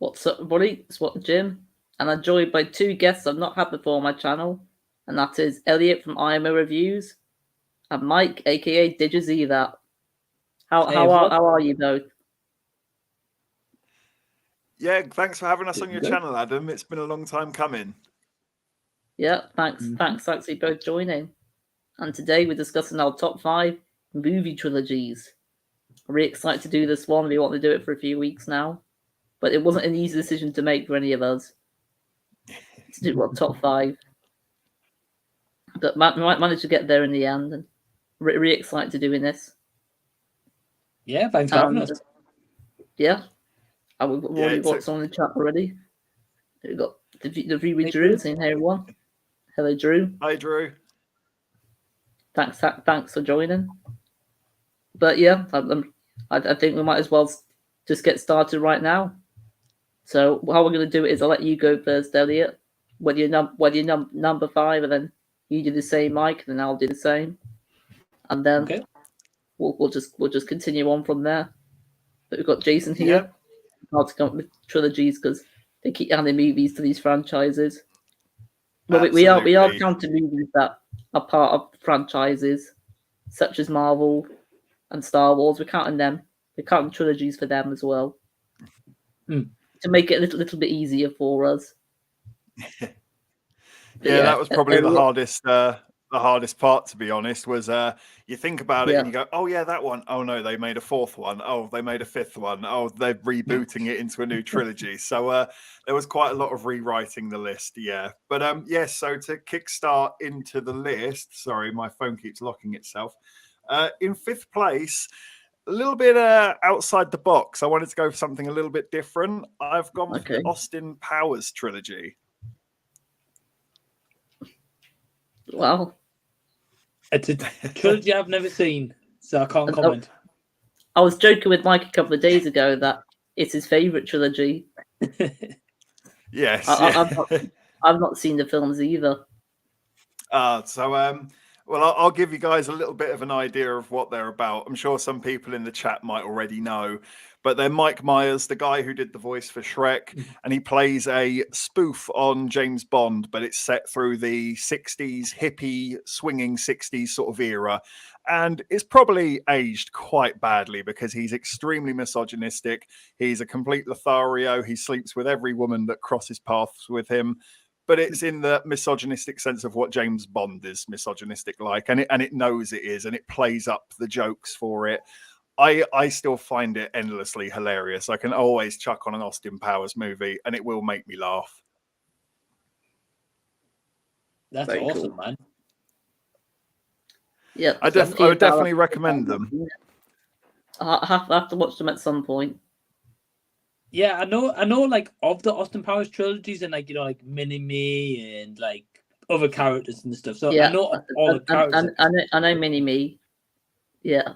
What's up, everybody? It's Jim, and I'm joined by two guests I've not had before on my channel, and that is Elliot from IMO Reviews and Mike, aka Did You See That? How are you both? Yeah, thanks for having us on your channel, Adam. It's been a long time coming. Yeah, thanks you both joining. And today we're discussing our top 5 movie trilogies. I'm really excited to do this one. We want to do it for a few weeks now, but it wasn't an easy decision to make for any of us to do what top 5. But we might manage to get there in the end, and really excited to doing this. Yeah, thanks for having us. Yeah, we've already got some in the chat already. We've got the view with Drew saying, "Hey everyone, hello Drew." Hi Drew. Thanks for joining. But yeah, I think we might as well just get started right now. So how we're going to do it is I'll let you go first, Elliot. Whether you're number 5, and then you do the same, Mike, and then I'll do the same, and then we'll just continue on from there. But we've got Jason here. Yep. Hard to come up with trilogies because they keep adding movies to these franchises. Well, we are counting movies that are part of franchises such as Marvel and Star Wars. We're counting them. We're counting trilogies for them as well to make it a little bit easier for us. Yeah, that was probably the hardest part, to be honest, was you think about it and you go, oh yeah, that one. Oh no, they made a 4th one. Oh, they made a 5th one. Oh, they're rebooting it into a new trilogy. So there was quite a lot of rewriting the list, yeah. But yes, so to kickstart into the list, sorry, my phone keeps locking itself. In 5th place, a little bit outside the box. I wanted to go for something a little bit different. I've gone with the Austin Powers trilogy. Wow. It's a trilogy I've never seen, so I can't comment. I was joking with Mike a couple of days ago that it's his favourite trilogy. Yes. I've not seen the films either. Well, I'll give you guys a little bit of an idea of what they're about. I'm sure some people in the chat might already know, but they're Mike Myers, the guy who did the voice for Shrek, and he plays a spoof on James Bond, but it's set through the 60s, hippie, swinging 60s sort of era. And it's probably aged quite badly because he's extremely misogynistic. He's a complete Lothario. He sleeps with every woman that crosses paths with him. But it's in the misogynistic sense of what James Bond is misogynistic like, and it knows it is, and it plays up the jokes for it. I still find it endlessly hilarious. I can always chuck on an Austin Powers movie, and it will make me laugh. That's very awesome, cool. Man. Yeah, I would definitely recommend them. I have to watch them at some point. Yeah, I know, like of the Austin Powers trilogies and like like Mini-Me and like other characters and stuff. So yeah, I know all the characters. I know Mini-Me. Yeah.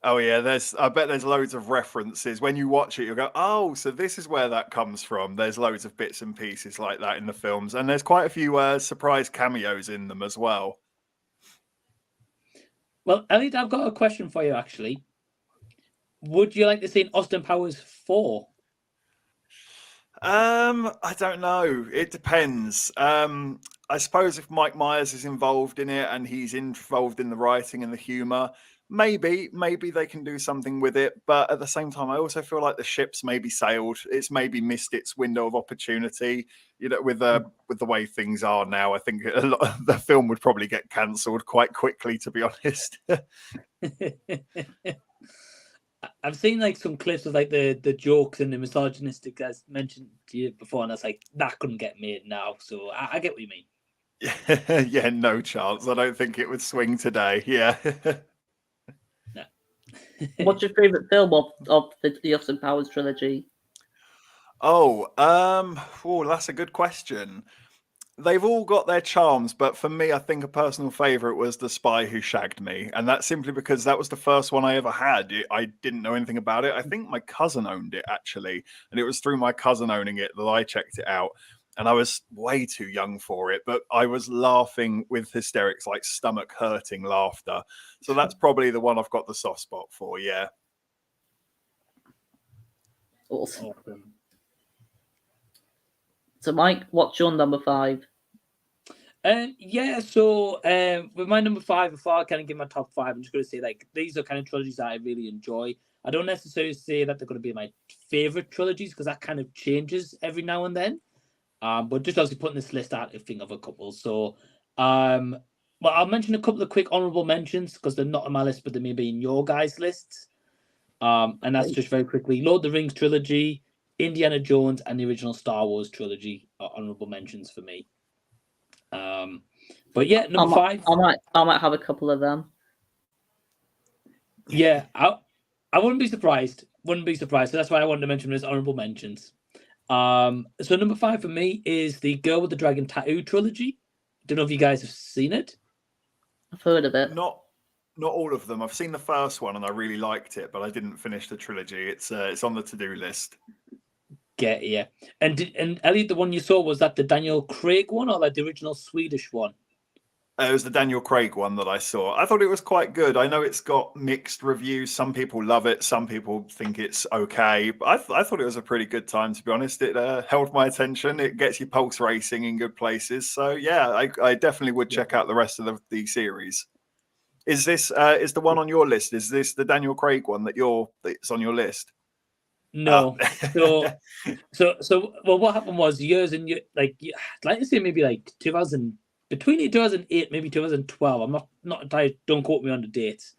Oh yeah, I bet there's loads of references. When you watch it, you'll go, oh, so this is where that comes from. There's loads of bits and pieces like that in the films, and there's quite a few surprise cameos in them as well. Well, Elliot, I've got a question for you actually. Would you like to see an Austin Powers 4? I don't know. It depends. I suppose if Mike Myers is involved in it and he's involved in the writing and the humor, maybe they can do something with it. But at the same time, I also feel like the ship's maybe sailed. It's maybe missed its window of opportunity. You know, with the way things are now, I think a lot of the film would probably get cancelled quite quickly, to be honest. I've seen like some clips of like the jokes and the misogynistic as mentioned to you before, and I was like, that couldn't get made now. So I get what you mean. Yeah, no chance. I don't think it would swing today. Yeah. No. What's your favourite film of the Austin Powers trilogy? Oh, that's a good question. They've all got their charms, but for me, I think a personal favorite was The Spy Who Shagged Me. And that's simply because that was the first one I ever had. I didn't know anything about it. I think my cousin owned it, actually. And it was through my cousin owning it that I checked it out. And I was way too young for it, but I was laughing with hysterics, like stomach hurting laughter. So that's probably the one I've got the soft spot for, yeah. Awesome. So, Mike, what's your number 5? With my number 5, before I kind of give my top 5, I'm just going to say, like, these are kind of trilogies that I really enjoy. I don't necessarily say that they're going to be my favorite trilogies, because that kind of changes every now and then. But just obviously putting this list out, I think of a couple. So, well, I'll mention a couple of quick honorable mentions, because they're not on my list, but they may be in your guys' lists. And that's just very quickly: Lord of the Rings trilogy, Indiana Jones, and the original Star Wars trilogy are honorable mentions for me. But yeah, number 5. I might have a couple of them. Yeah, I wouldn't be surprised. Wouldn't be surprised. So that's why I wanted to mention them as honorable mentions. So number 5 for me is the Girl with the Dragon Tattoo trilogy. Don't know if you guys have seen it. I've heard of it. Not all of them. I've seen the first one and I really liked it, but I didn't finish the trilogy. It's on the to-do list. Get yeah. And Elliot, the one you saw, was that the Daniel Craig one, or like the original Swedish one? It was the Daniel Craig one that I saw. I thought it was quite good. I know it's got mixed reviews. Some people love it. Some people think it's okay. But I thought it was a pretty good time, to be honest. It held my attention. It gets your pulse racing in good places. So, yeah, I definitely would check out the rest of the series. Is this is the one on your list? Is this the Daniel Craig one that's on your list? No. So well, what happened was years and years, like I'd like to say maybe like 2008, maybe 2012. I'm not entirely, don't quote me on the dates.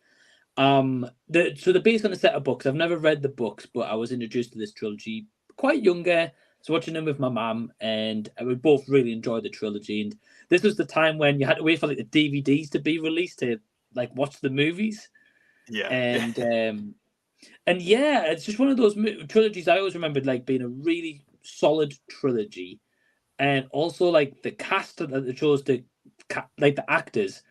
They're based on a set of books. I've never read the books, but I was introduced to this trilogy quite younger. So watching them with my mum, and we both really enjoyed the trilogy. And this was the time when you had to wait for like the DVDs to be released to like watch the movies. Yeah. And yeah, it's just one of those trilogies I always remembered like being a really solid trilogy. And also like the cast that they chose to, like the actors,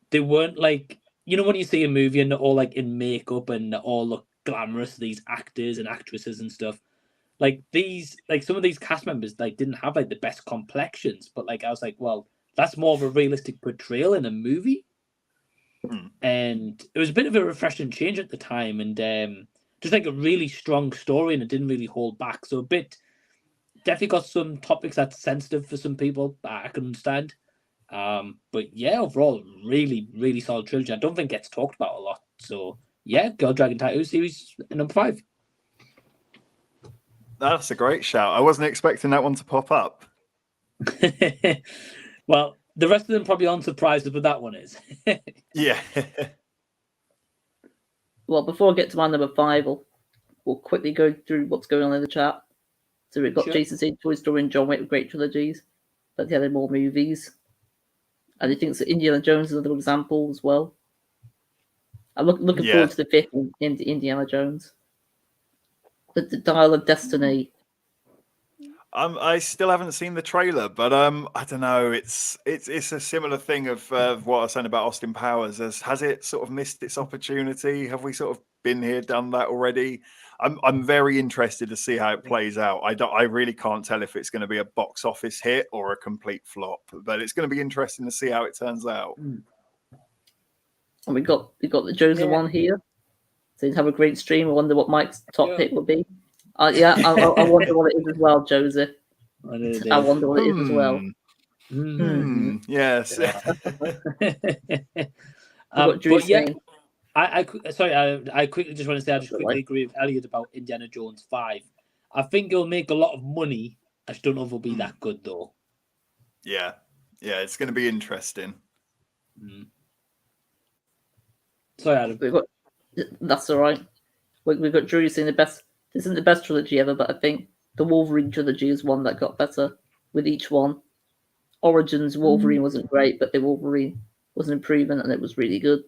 they weren't like, you know, when you see a movie and they're all like in makeup and they all look glamorous, these actors and actresses and stuff. Like these, like some of these cast members like didn't have like the best complexions, but like I was like, well, that's more of a realistic portrayal in a movie. And it was a bit of a refreshing change at the time, and just like a really strong story, and it didn't really hold back. So a bit definitely got some topics that's sensitive for some people that I can understand. But yeah, overall, really, really solid trilogy. I don't think it gets talked about a lot. So yeah, Girl Dragon Tattoo series number 5. That's a great shout. I wasn't expecting that one to pop up. Well, the rest of them probably aren't surprised, but that one is. Yeah. Well, before I get to my number 5, we'll quickly go through what's going on in the chat. So we've got Jason saying Toy Story and John Wick were great trilogies, but they had more movies. And he thinks that Indiana Jones is another example as well. I'm looking forward to the 5th in Indiana Jones. The Dial of Destiny. I still haven't seen the trailer, but I don't know. It's a similar thing of what I was saying about Austin Powers. Has it sort of missed its opportunity? Have we sort of been here, done that already? I'm very interested to see how it plays out. I really can't tell if it's going to be a box office hit or a complete flop, but it's going to be interesting to see how it turns out. And we got the Joseph one here. So he'd have a great stream. I wonder what Mike's top pick would be. I wonder what it is as well, Joseph. I wonder what it is as well. Yes. But yeah, I quickly just want to say I just quickly agree with Elliot about Indiana Jones 5. I think it'll make a lot of money. I just don't know if it'll be that good though. Yeah, it's going to be interesting. Sorry, Adam. That's all right. We've got Drew saying this isn't the best trilogy ever, but I think the Wolverine trilogy is one that got better with each one. Origins Wolverine wasn't great, but the Wolverine was an improvement and it was really good.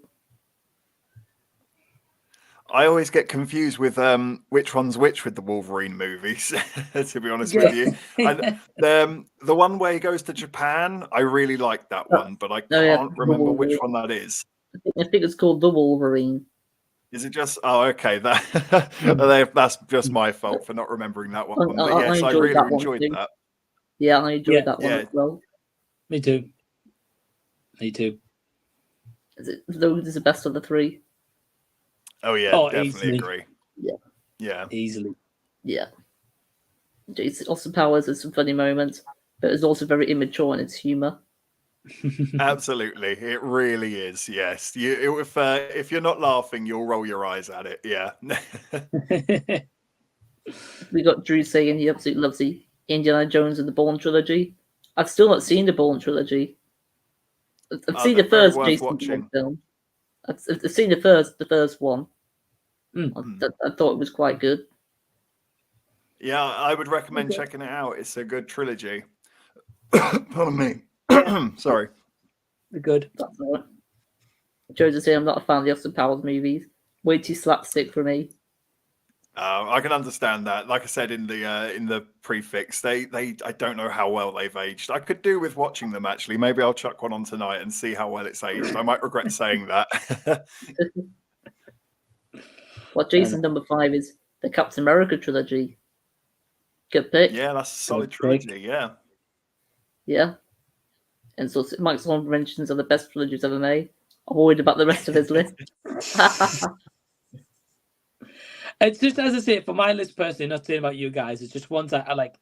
I always get confused with which one's which with the Wolverine movies, to be honest with you. The one where he goes to Japan, I really like that one, but I can't remember which one that is. I think it's called The Wolverine. Is it just? Oh, okay. That's just my fault for not remembering that one. But yes, I really enjoyed that. Yeah, I enjoyed that one as well. Me too. Is it the best of the 3? Oh yeah, definitely easily. Agree. Yeah, easily. Yeah. Jason Austin Powers has some funny moments. but it's also very immature in its humor. Absolutely, it really is. Yes, if you're not laughing, you'll roll your eyes at it. Yeah. We got Drew saying he absolutely loves the Indiana Jones and the Bourne trilogy. I've still not seen the Bourne trilogy. I've seen the they're very first worth Jason watching. Bourne film. I've seen the first one. Mm. I thought it was quite good. Yeah, I would recommend checking it out. It's a good trilogy. Pardon me. Sorry. Good. That's all right. Joe's saying I'm not a fan of the Austin Powers movies. Way too slapstick for me. I can understand that. Like I said in the prefix, they I don't know how well they've aged. I could do with watching them actually. Maybe I'll chuck one on tonight and see how well it's aged. I might regret saying that. Well, Jason's number 5 is the Captain America trilogy. Good pick. Yeah, that's a solid Good trilogy. pick. Yeah. Yeah. And so Mike's honorable mentions are the best trilogies ever made. I'm worried about the rest of his list. It's just, as I say, for my list personally, not saying about you guys, it's just ones that I like.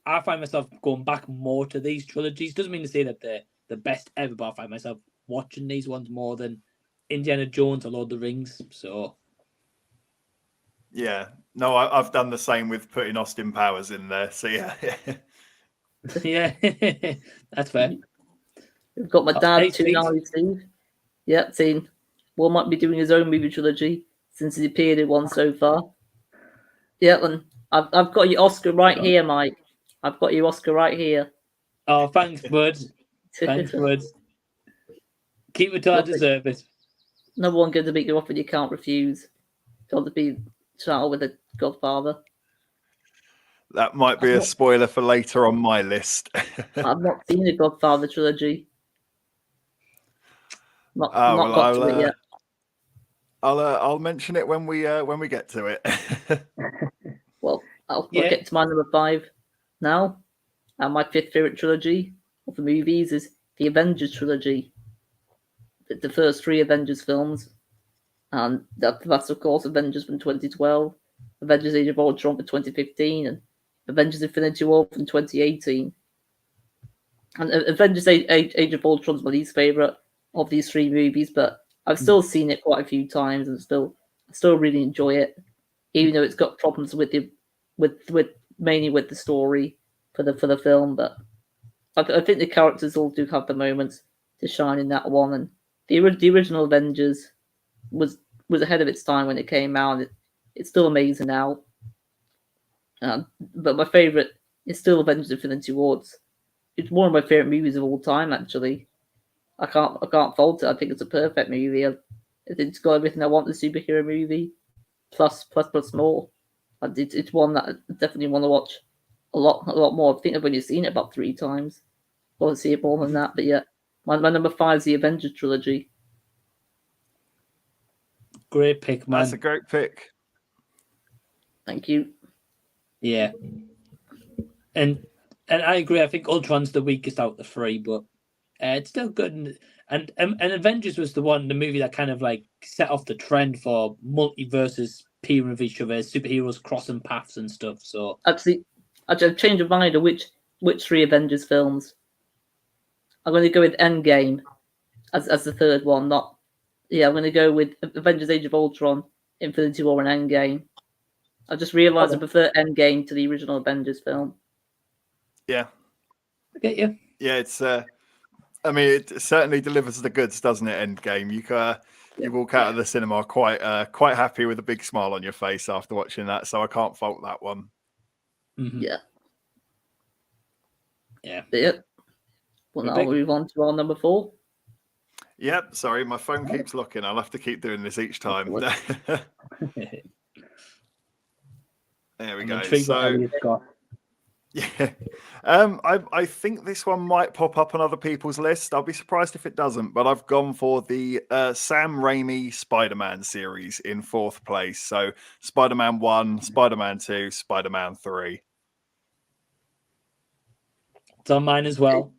I find myself going back more to these trilogies. Doesn't mean to say that they're the best ever, but I find myself watching these ones more than Indiana Jones or Lord of the Rings. So, yeah. No, I've done the same with putting Austin Powers in there. So yeah. yeah, that's fair. We've got my dad Hey, too Steve. now, Steve. Yeah, saying Will might be doing his own movie trilogy since he's appeared in one so far. Yeah, and I've got your Oscar right here, Mike. I've got your Oscar right here. Oh, thanks, bud. Thanks, bud. Keep it till I deserve it. Number one going to make you offer you can't refuse. Got to be Charles with a Godfather. That might be a spoiler for later on my list. I've not seen the Godfather trilogy. Not well, got to it yet. I'll mention it when we get to it. Well, I'll get to my number 5 now. And my 5th favorite trilogy of the movies is the Avengers trilogy. The first 3 Avengers films. And that's of course Avengers from 2012, Avengers Age of Ultron from 2015, and Avengers Infinity War from 2018. And Avengers Age of Ultron is my least favorite of these 3 movies, but I've still seen it quite a few times and still really enjoy it, even though it's got problems with mainly with the story for the film. But I think the characters all do have the moments to shine in that one, and the original Avengers was ahead of its time when it came out. It's still amazing now. But my favorite is still Avengers Infinity War. It's one of my favorite movies of all time, actually. I can't fault it. I think it's a perfect movie. It's got everything I want in a superhero movie, plus more. It's one that I definitely want to watch a lot more. I think I've only seen it about 3 times. I want to see it more than that. But yeah, my number 5 is the Avengers trilogy. Great pick, man. That's a great pick. Thank you. Yeah. And I agree. I think Ultron's the weakest out of the 3, but it's still good. And Avengers was the movie that kind of like set off the trend for multiverses peering with each other, superheroes crossing paths and stuff. So actually I've changed my mind on which 3 Avengers films. I'm going to go with Endgame as the third one. I'm going to go with Avengers Age of Ultron, Infinity War, and Endgame. I just realised I prefer Endgame to the original Avengers film. Yeah. I get you. Yeah, it's I mean, it certainly delivers the goods, doesn't it? Endgame. You walk out of the cinema quite happy with a big smile on your face after watching that. So I can't fault that one. Mm-hmm. Yeah. Yeah. Well, now we'll move on to our number 4. Yep. Sorry, my phone keeps locking. I'll have to keep doing this each time. There we go. So, yeah, I think this one might pop up on other people's list. I'll be surprised if it doesn't, but I've gone for the Sam Raimi Spider-Man series in 4th place. So Spider-Man 1, Spider-Man 2, Spider-Man 3. It's on mine as well.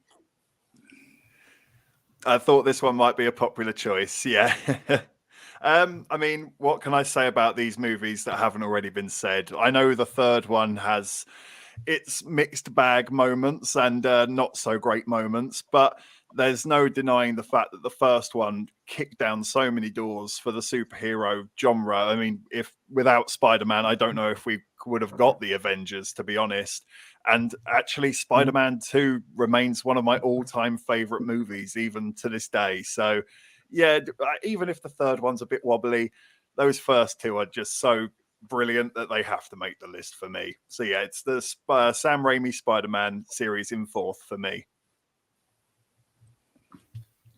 I thought this one might be a popular choice. Yeah. I mean, what can I say about these movies that haven't already been said? I know the third one has its mixed bag moments and not so great moments, but there's no denying the fact that the first one kicked down so many doors for the superhero genre. I mean, if without Spider-Man, I don't know if we would have got the Avengers, to be honest. And actually, Spider-Man 2 remains one of my all-time favorite movies, even to this day. So, yeah, even if the third one's a bit wobbly, those first two are just so brilliant that they have to make the list for me. So, yeah, it's the Sam Raimi Spider-Man series in fourth for me.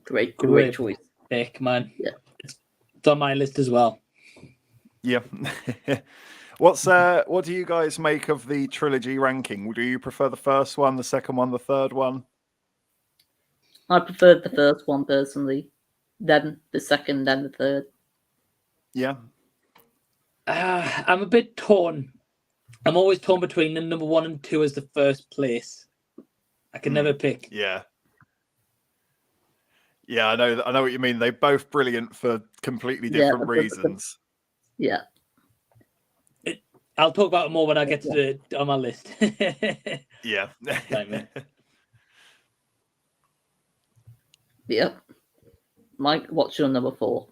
Great choice. Pick, man. Yeah. It's on my list as well. Yeah. What do you guys make of the trilogy ranking? Do you prefer the first one, the second one, the third one? I preferred the first one personally, then the second, then the third. Yeah. I'm a bit torn. I'm always torn between the number 1 and 2 as the first place. I can never pick. Yeah. Yeah, I know what you mean. They're both brilliant for completely different reasons. Yeah. I'll talk about it more when I get to on my list. Yeah. Yeah. Mike, what's your number 4?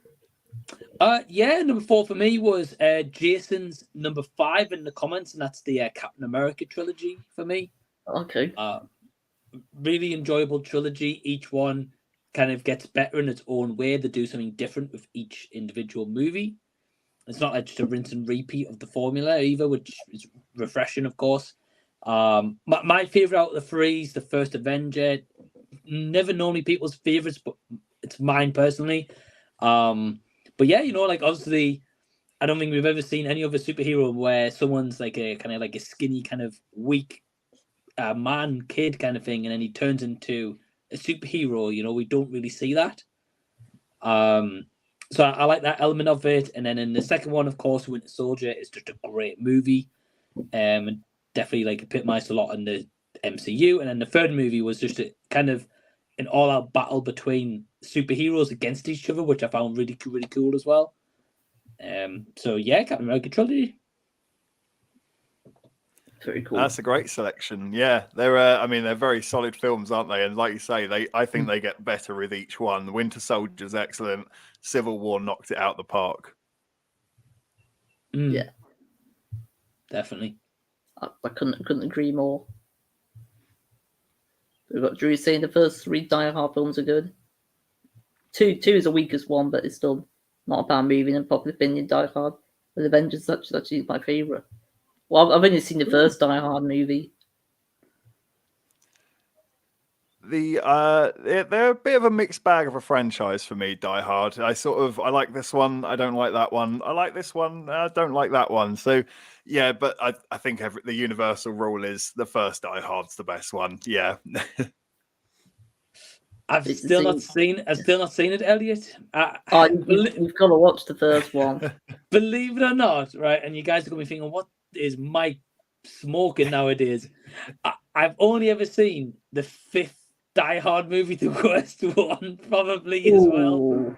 Number 4 for me was Jason's number 5 in the comments, and that's the Captain America trilogy for me. Okay. Really enjoyable trilogy. Each one kind of gets better in its own way. They do something different with each individual movie. It's not like just a rinse and repeat of the formula either, which is refreshing, of course. My favorite out of the three is the first Avenger. Never normally people's favorites, but it's mine personally. But yeah, like obviously, I don't think we've ever seen any other superhero where someone's like a kind of like a skinny, kind of weak man, kid kind of thing, and then he turns into a superhero. We don't really see that. So I like that element of it. And then in the second one, of course, Winter Soldier is just a great movie. And definitely like epitomized a lot in the MCU. And then the third movie was just a kind of an all-out battle between superheroes against each other, which I found really, really cool as well. So yeah, Captain America trilogy. Very cool. That's a great selection. Yeah, they're very solid films, aren't they? And like you say, I think they get better with each one. Winter Soldier's excellent. Civil War knocked it out the park. Yeah, definitely. I couldn't agree more. We've got Drew saying the first 3 Die Hard films are good. 2 is the weakest one, but it's still not a bad movie in popular opinion. Die Hard, but Avengers actually is my favorite. Well, I've only seen the first Die Hard movie. They're a bit of a mixed bag of a franchise for me, Die Hard. I like this one, I don't like that one. I like this one, I don't like that one. So, yeah, but I think the universal rule is the first Die Hard's the best one. Yeah. I've still not seen it, Elliot. You've got to watch the first one. Believe it or not, right? And you guys are going to be thinking, what is Mike smoking nowadays? I've only ever seen the 5th Die Hard movie, the worst one, probably as well.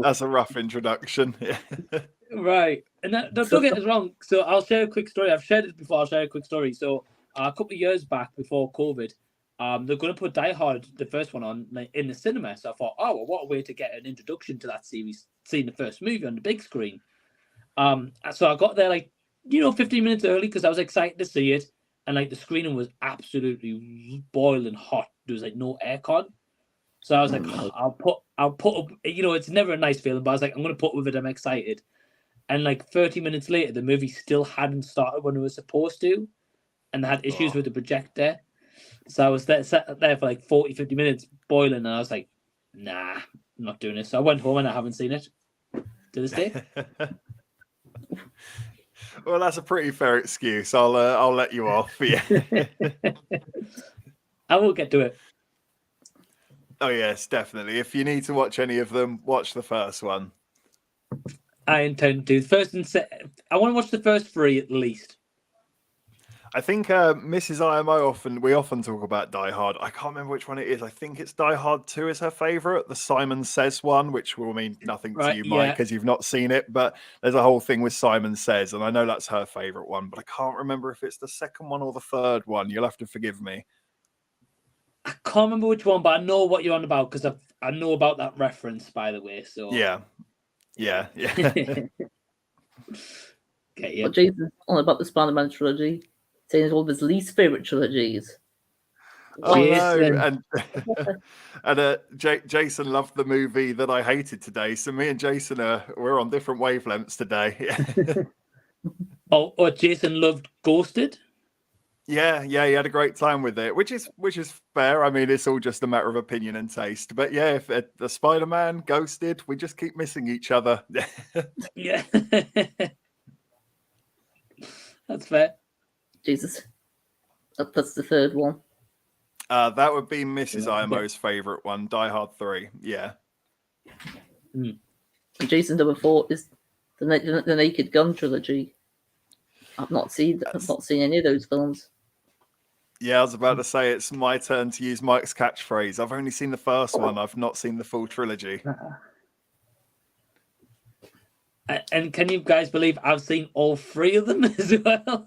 That's a rough introduction. Right. And don't get us wrong. So I'll share a quick story. I've shared it before. I'll share a quick story. So a couple of years back, before COVID, they're going to put Die Hard, the first one, on in the cinema. So I thought, oh, well, what a way to get an introduction to that series, seeing the first movie on the big screen. So I got there 15 minutes early because I was excited to see it. And the screening was absolutely boiling hot. There was no aircon. So I was like, I'll put it's never a nice feeling, but I was like, I'm going to put with it. I'm excited. And 30 minutes later, the movie still hadn't started when it was supposed to. And they had issues with the projector. So I was sat there for 40, 50 minutes boiling. And I was like, nah, I'm not doing this. So I went home and I haven't seen it to this day. Well, that's a pretty fair excuse. I'll let you off. Yeah. I will get to it. Oh yes, definitely. If you need to watch any of them, watch the first one. I intend to. First and I want to watch the first 3 at least. I think Mrs. IMO we often talk about Die Hard. I can't remember which one it is. I think it's Die Hard 2 is her favorite, the Simon Says one, which will mean nothing to Right, you, Mike, yeah. because you've not seen it. But there's a whole thing with Simon Says, and I know that's her favorite one, but I can't remember if it's the second one or the third one. You'll have to forgive me. I can't remember which one, but I know what you're on about because I know about that reference, by the way. So Yeah. Okay, yeah. But Jason's on about the Spider-Man trilogy, saying it's one of his least favorite trilogies. Oh Jason. no! And Jason loved the movie that I hated today. So me and Jason we're on different wavelengths today. Oh, Jason loved Ghosted. Yeah, he had a great time with it, which is fair. I mean, it's all just a matter of opinion and taste. But yeah, if the Spider-Man, Ghosted, we just keep missing each other. Yeah, that's fair. Jesus, that's the third one. That would be Mrs. Yeah. IMO's favorite one, Die Hard 3. Yeah. And Jason number 4 is the Naked Gun trilogy. I've not seen any of those films. Yeah, I was about to say it's my turn to use Mike's catchphrase. I've only seen the first one. I've not seen the full trilogy. And can you guys believe I've seen all 3 of them as well?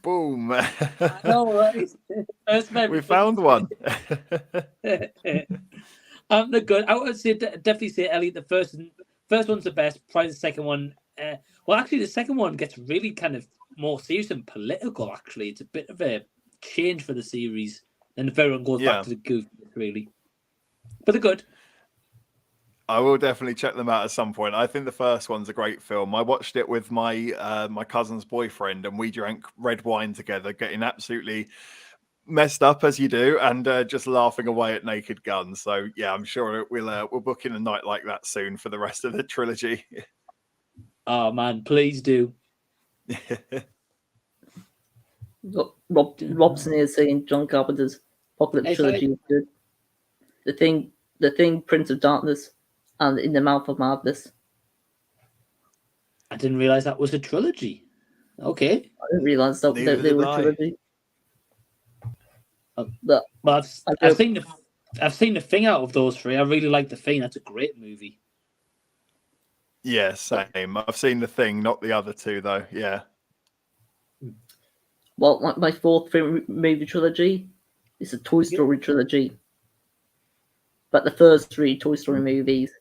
Boom. I know, right? We found one. The good. I would say definitely say Elliot. The first one's the best. Probably the second one. Well, actually, the second one gets really kind of more serious and political. Actually, it's a bit of a change for the series. Then the third one goes back to the goof, really. But they're good. I will definitely check them out at some point. I think the first one's a great film. I watched it with my my cousin's boyfriend, and we drank red wine together, getting absolutely messed up as you do, and just laughing away at Naked Gun. So yeah, I'm sure we'll book in a night like that soon for the rest of the trilogy. Oh man, please do. Robson is saying John Carpenter's Apocalypse trilogy is good. The Thing, Prince of Darkness, and In the Mouth of Madness. I didn't realize that was a trilogy. Okay. I didn't realize that they were a trilogy. But I've seen the Thing out of those 3. I really like The Thing. That's a great movie. Yeah, same. I've seen The Thing, not the other 2 though. Yeah. Well, my 4th favorite movie trilogy is the Toy Story trilogy. But the first 3 Toy Story movies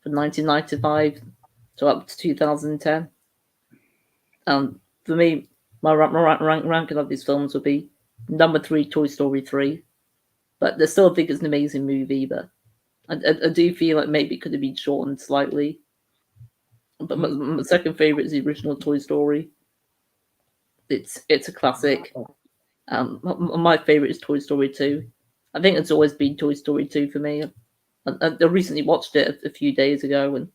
from 1995 to up to 2010. And for me, my ranking of these films would be number 3, Toy Story 3. But I still think it's an amazing movie, but I do feel like maybe it could have been shortened slightly. But my second favorite is the original Toy Story. It's a classic. My favorite is Toy Story 2. I think it's always been Toy Story 2 for me. I recently watched it a few days ago, and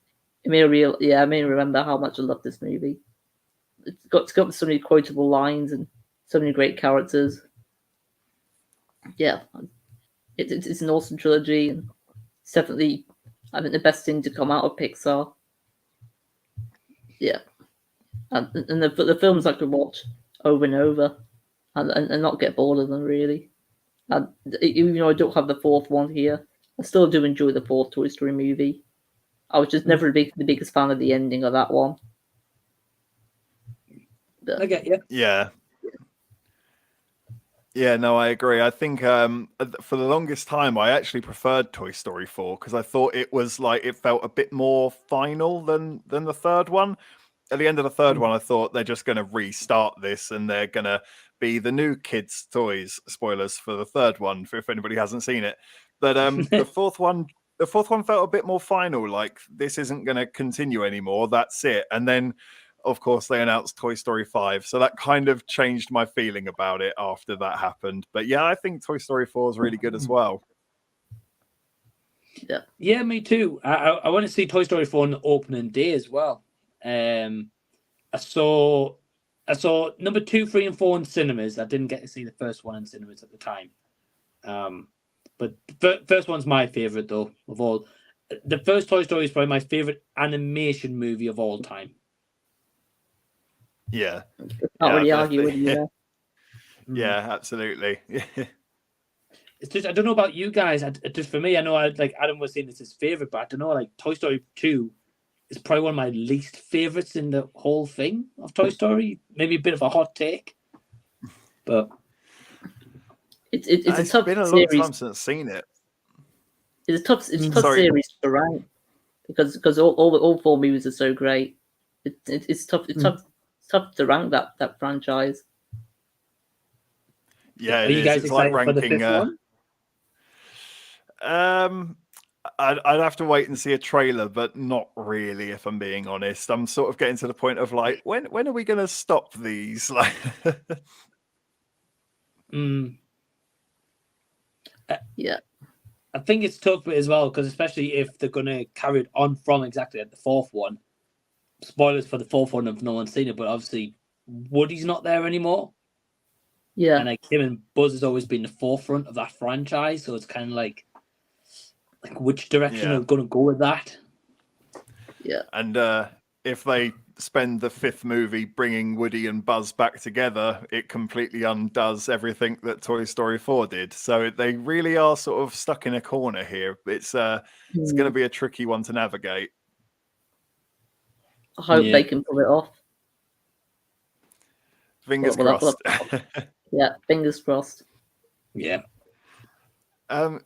it made me remember how much I love this movie. It's got so many quotable lines and so many great characters. Yeah, it's an awesome trilogy, and it's definitely, I think, the best thing to come out of Pixar. Yeah, and the films I could watch over and over, and not get bored of them really. And even though I don't have the 4th one here, I still do enjoy the 4th Toy Story movie. I was just never the biggest fan of the ending of that one. But, I get you. Yeah. Yeah, no, I agree. I think for the longest time, I actually preferred Toy Story 4 because I thought it was like it felt a bit more final than the third one. At the end of the third one, I thought they're just going to restart this and they're going to be the new kids' toys. Spoilers for the third one, if anybody hasn't seen it. But the fourth one felt a bit more final. Like this isn't going to continue anymore. That's it. And then, of course, they announced Toy Story 5. So that kind of changed my feeling about it after that happened. But yeah, I think Toy Story 4 is really good as well. Yeah, me too. I want to see Toy Story 4 on the opening day as well. I saw number 2, 3, and 4 in cinemas. I didn't get to see the first one in cinemas at the time. But the first one's my favorite though of all. The first Toy Story is probably my favorite animation movie of all time. Yeah. Can't really argue with you there. Yeah, absolutely. It's just I don't know about you guys. Just for me, I know like Adam was saying this is his favorite, but I don't know. Like Toy Story 2 is probably one of my least favorites in the whole thing of Toy Story. Maybe a bit of a hot take, but it's a It's tough been a long series. time since I've seen it. It's a tough Sorry. series to rank because all four movies are so great. It's tough. It's tough to rank that franchise. Yeah, are it you is. guys It's like excited for the ranking. fifth one? I'd have to wait and see a trailer, but not really, if I'm being honest. I'm sort of getting to the point of like, when are we going to stop these? Like, Yeah. I think it's tough as well because especially if they're going to carry it on from exactly at the fourth one. Spoilers for the fourth one if no one's seen it, but obviously Woody's not there anymore. Yeah. And like him and Buzz has always been the forefront of that franchise, so it's kind of like which direction are we going to go with that? Yeah. And if they spend the fifth movie bringing Woody and Buzz back together, it completely undoes everything that Toy Story 4 did. So they really are sort of stuck in a corner here. It's going to be a tricky one to navigate. I hope they can pull it off. Fingers crossed. Yeah, fingers crossed. Yeah.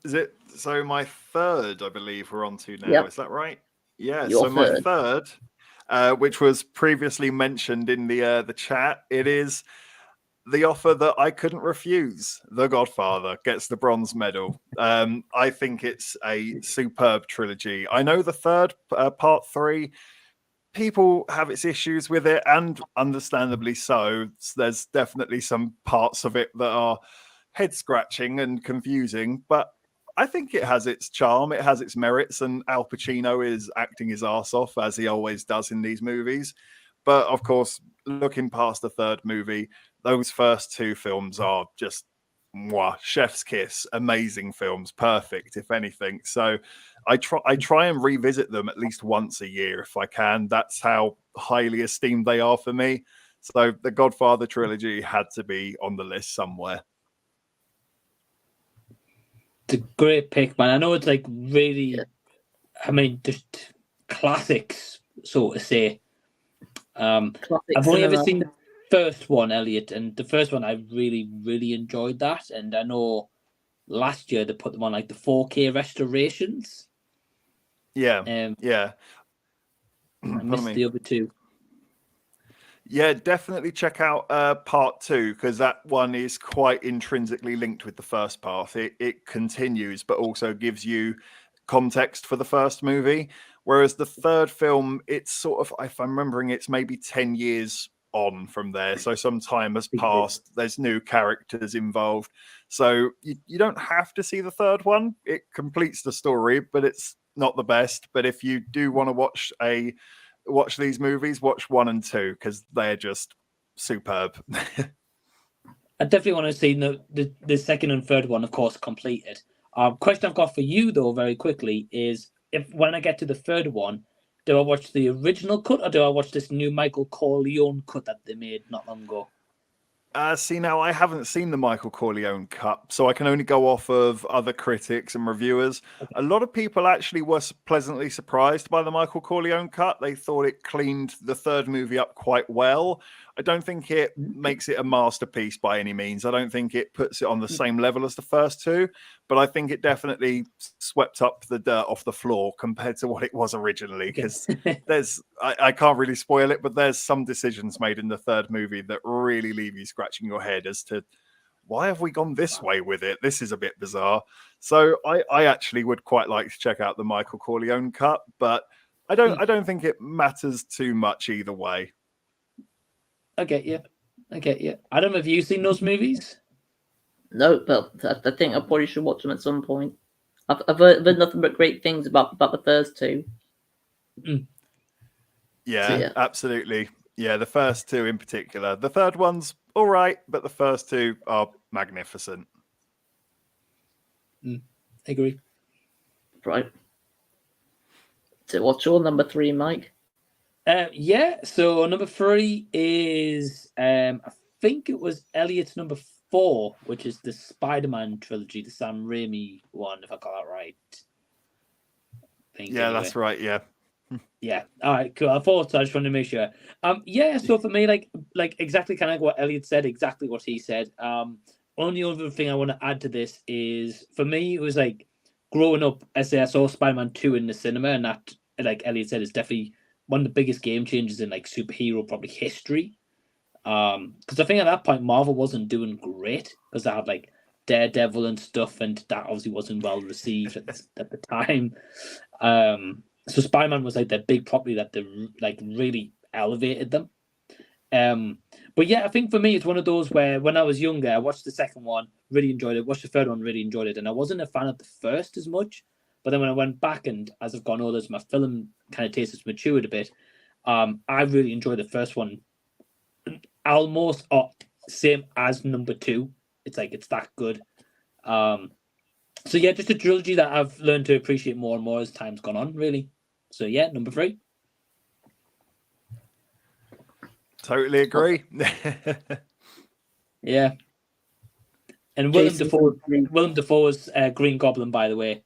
Is it so? My third, I believe, we're on to now. Yep. Is that right? Yeah. Your my third. third, which was previously mentioned in the chat, it is the offer that I couldn't refuse. The Godfather gets the bronze medal. I think it's a superb trilogy. I know the third, part 3. People have its issues with it, and understandably so. There's definitely some parts of it that are head scratching and confusing, but I think it has its charm, it has its merits, and Al Pacino is acting his arse off as he always does in these movies. But of course, looking past the third movie, those first 2 films are just chef's kiss, amazing films, perfect if anything. So I try and revisit them at least once a year if I can. That's how highly esteemed they are for me. So the Godfather trilogy had to be on the list somewhere. It's a great pick, man. I know it's like really, I mean, just classics, so to say. I've only ever seen the first one, Elliot, and the first one I really, really enjoyed that. And I know last year they put them on like the 4K restorations. Yeah. Yeah. I missed the other 2. Yeah, definitely check out part 2 because that one is quite intrinsically linked with the first part. It continues, but also gives you context for the first movie. Whereas the third film, it's sort of, if I'm remembering, it's maybe 10 years on from there. So some time has passed. There's new characters involved. So you don't have to see the third one. It completes the story, but it's not the best. But if you do want to watch these movies, watch 1 and 2 because they're just superb. I definitely want to see the second and third one, of course, completed. Question I've got for you though, very quickly, is if when I get to the third one, do I watch the original cut or do I watch this new Michael Corleone cut that they made not long ago? See, now I haven't seen the Michael Corleone cut, so I can only go off of other critics and reviewers. Okay. A lot of people actually were pleasantly surprised by the Michael Corleone cut. They thought it cleaned the third movie up quite well. I don't think it makes it a masterpiece by any means. I don't think it puts it on the same level as the first 2, but I think it definitely swept up the dirt off the floor compared to what it was originally. Because I can't really spoil it, but there's some decisions made in the third movie that really leave you scratching your head as to why have we gone this way with it? This is a bit bizarre. So I actually would quite like to check out the Michael Corleone cut, but I don't think it matters too much either way. I get you. Adam, have you seen those movies? No, but I think I probably should watch them at some point. I've heard nothing but great things about the first 2. Yeah, absolutely. Yeah, the first 2 in particular. The third one's all right, but the first 2 are magnificent. Agree. Right. So what's your number 3, Mike? Yeah, so number 3 is I think it was Elliot's number 4, which is the Spider-Man trilogy, the Sam Raimi one, if I got that right. Yeah, that's right. Yeah. Yeah. All right. Cool. I thought so. I just wanted to make sure. Yeah. So for me, like exactly kind of what Elliot said, exactly what he said. Only other thing I want to add to this is for me, it was like growing up. I saw Spider-Man 2 in the cinema, and that, like Elliot said, is definitely one of the biggest game changers in like superhero probably history. Because I think at that point Marvel wasn't doing great because they had like Daredevil and stuff, and that obviously wasn't well received at the time. So Spider-Man was like their big property that they like really elevated them. But yeah, I think for me it's one of those where when I was younger, I watched the second one, really enjoyed it. Watched the third one, really enjoyed it, and I wasn't a fan of the first as much. But then when I went back and as I've gone older, as my film kind of taste has matured a bit, I really enjoyed the first one. Almost same as number 2. It's like it's that good. So yeah, just a trilogy that I've learned to appreciate more and more as time's gone on, really. So yeah, number 3. Totally agree. Yeah. And Jason, Willem Dafoe's Green Goblin, by the way.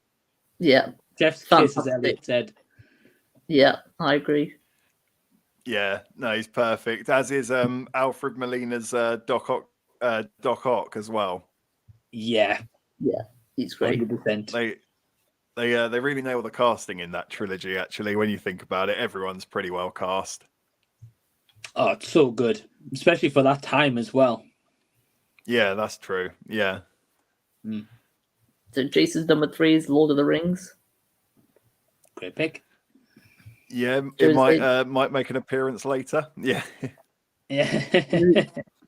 yeah, Jeff's kiss, as Elliot said. yeah, I agree. Yeah, no, he's perfect. As is Alfred Molina's Doc Ock as well. Yeah, He's great. 100%. They really nail the casting in that trilogy. Actually, when you think about it, everyone's pretty well cast. Oh, it's so good, especially for that time as well. Yeah, that's true. Yeah. So Jason's number 3 is Lord of the Rings. Great pick. Yeah, it might make an appearance later. Yeah. Yeah.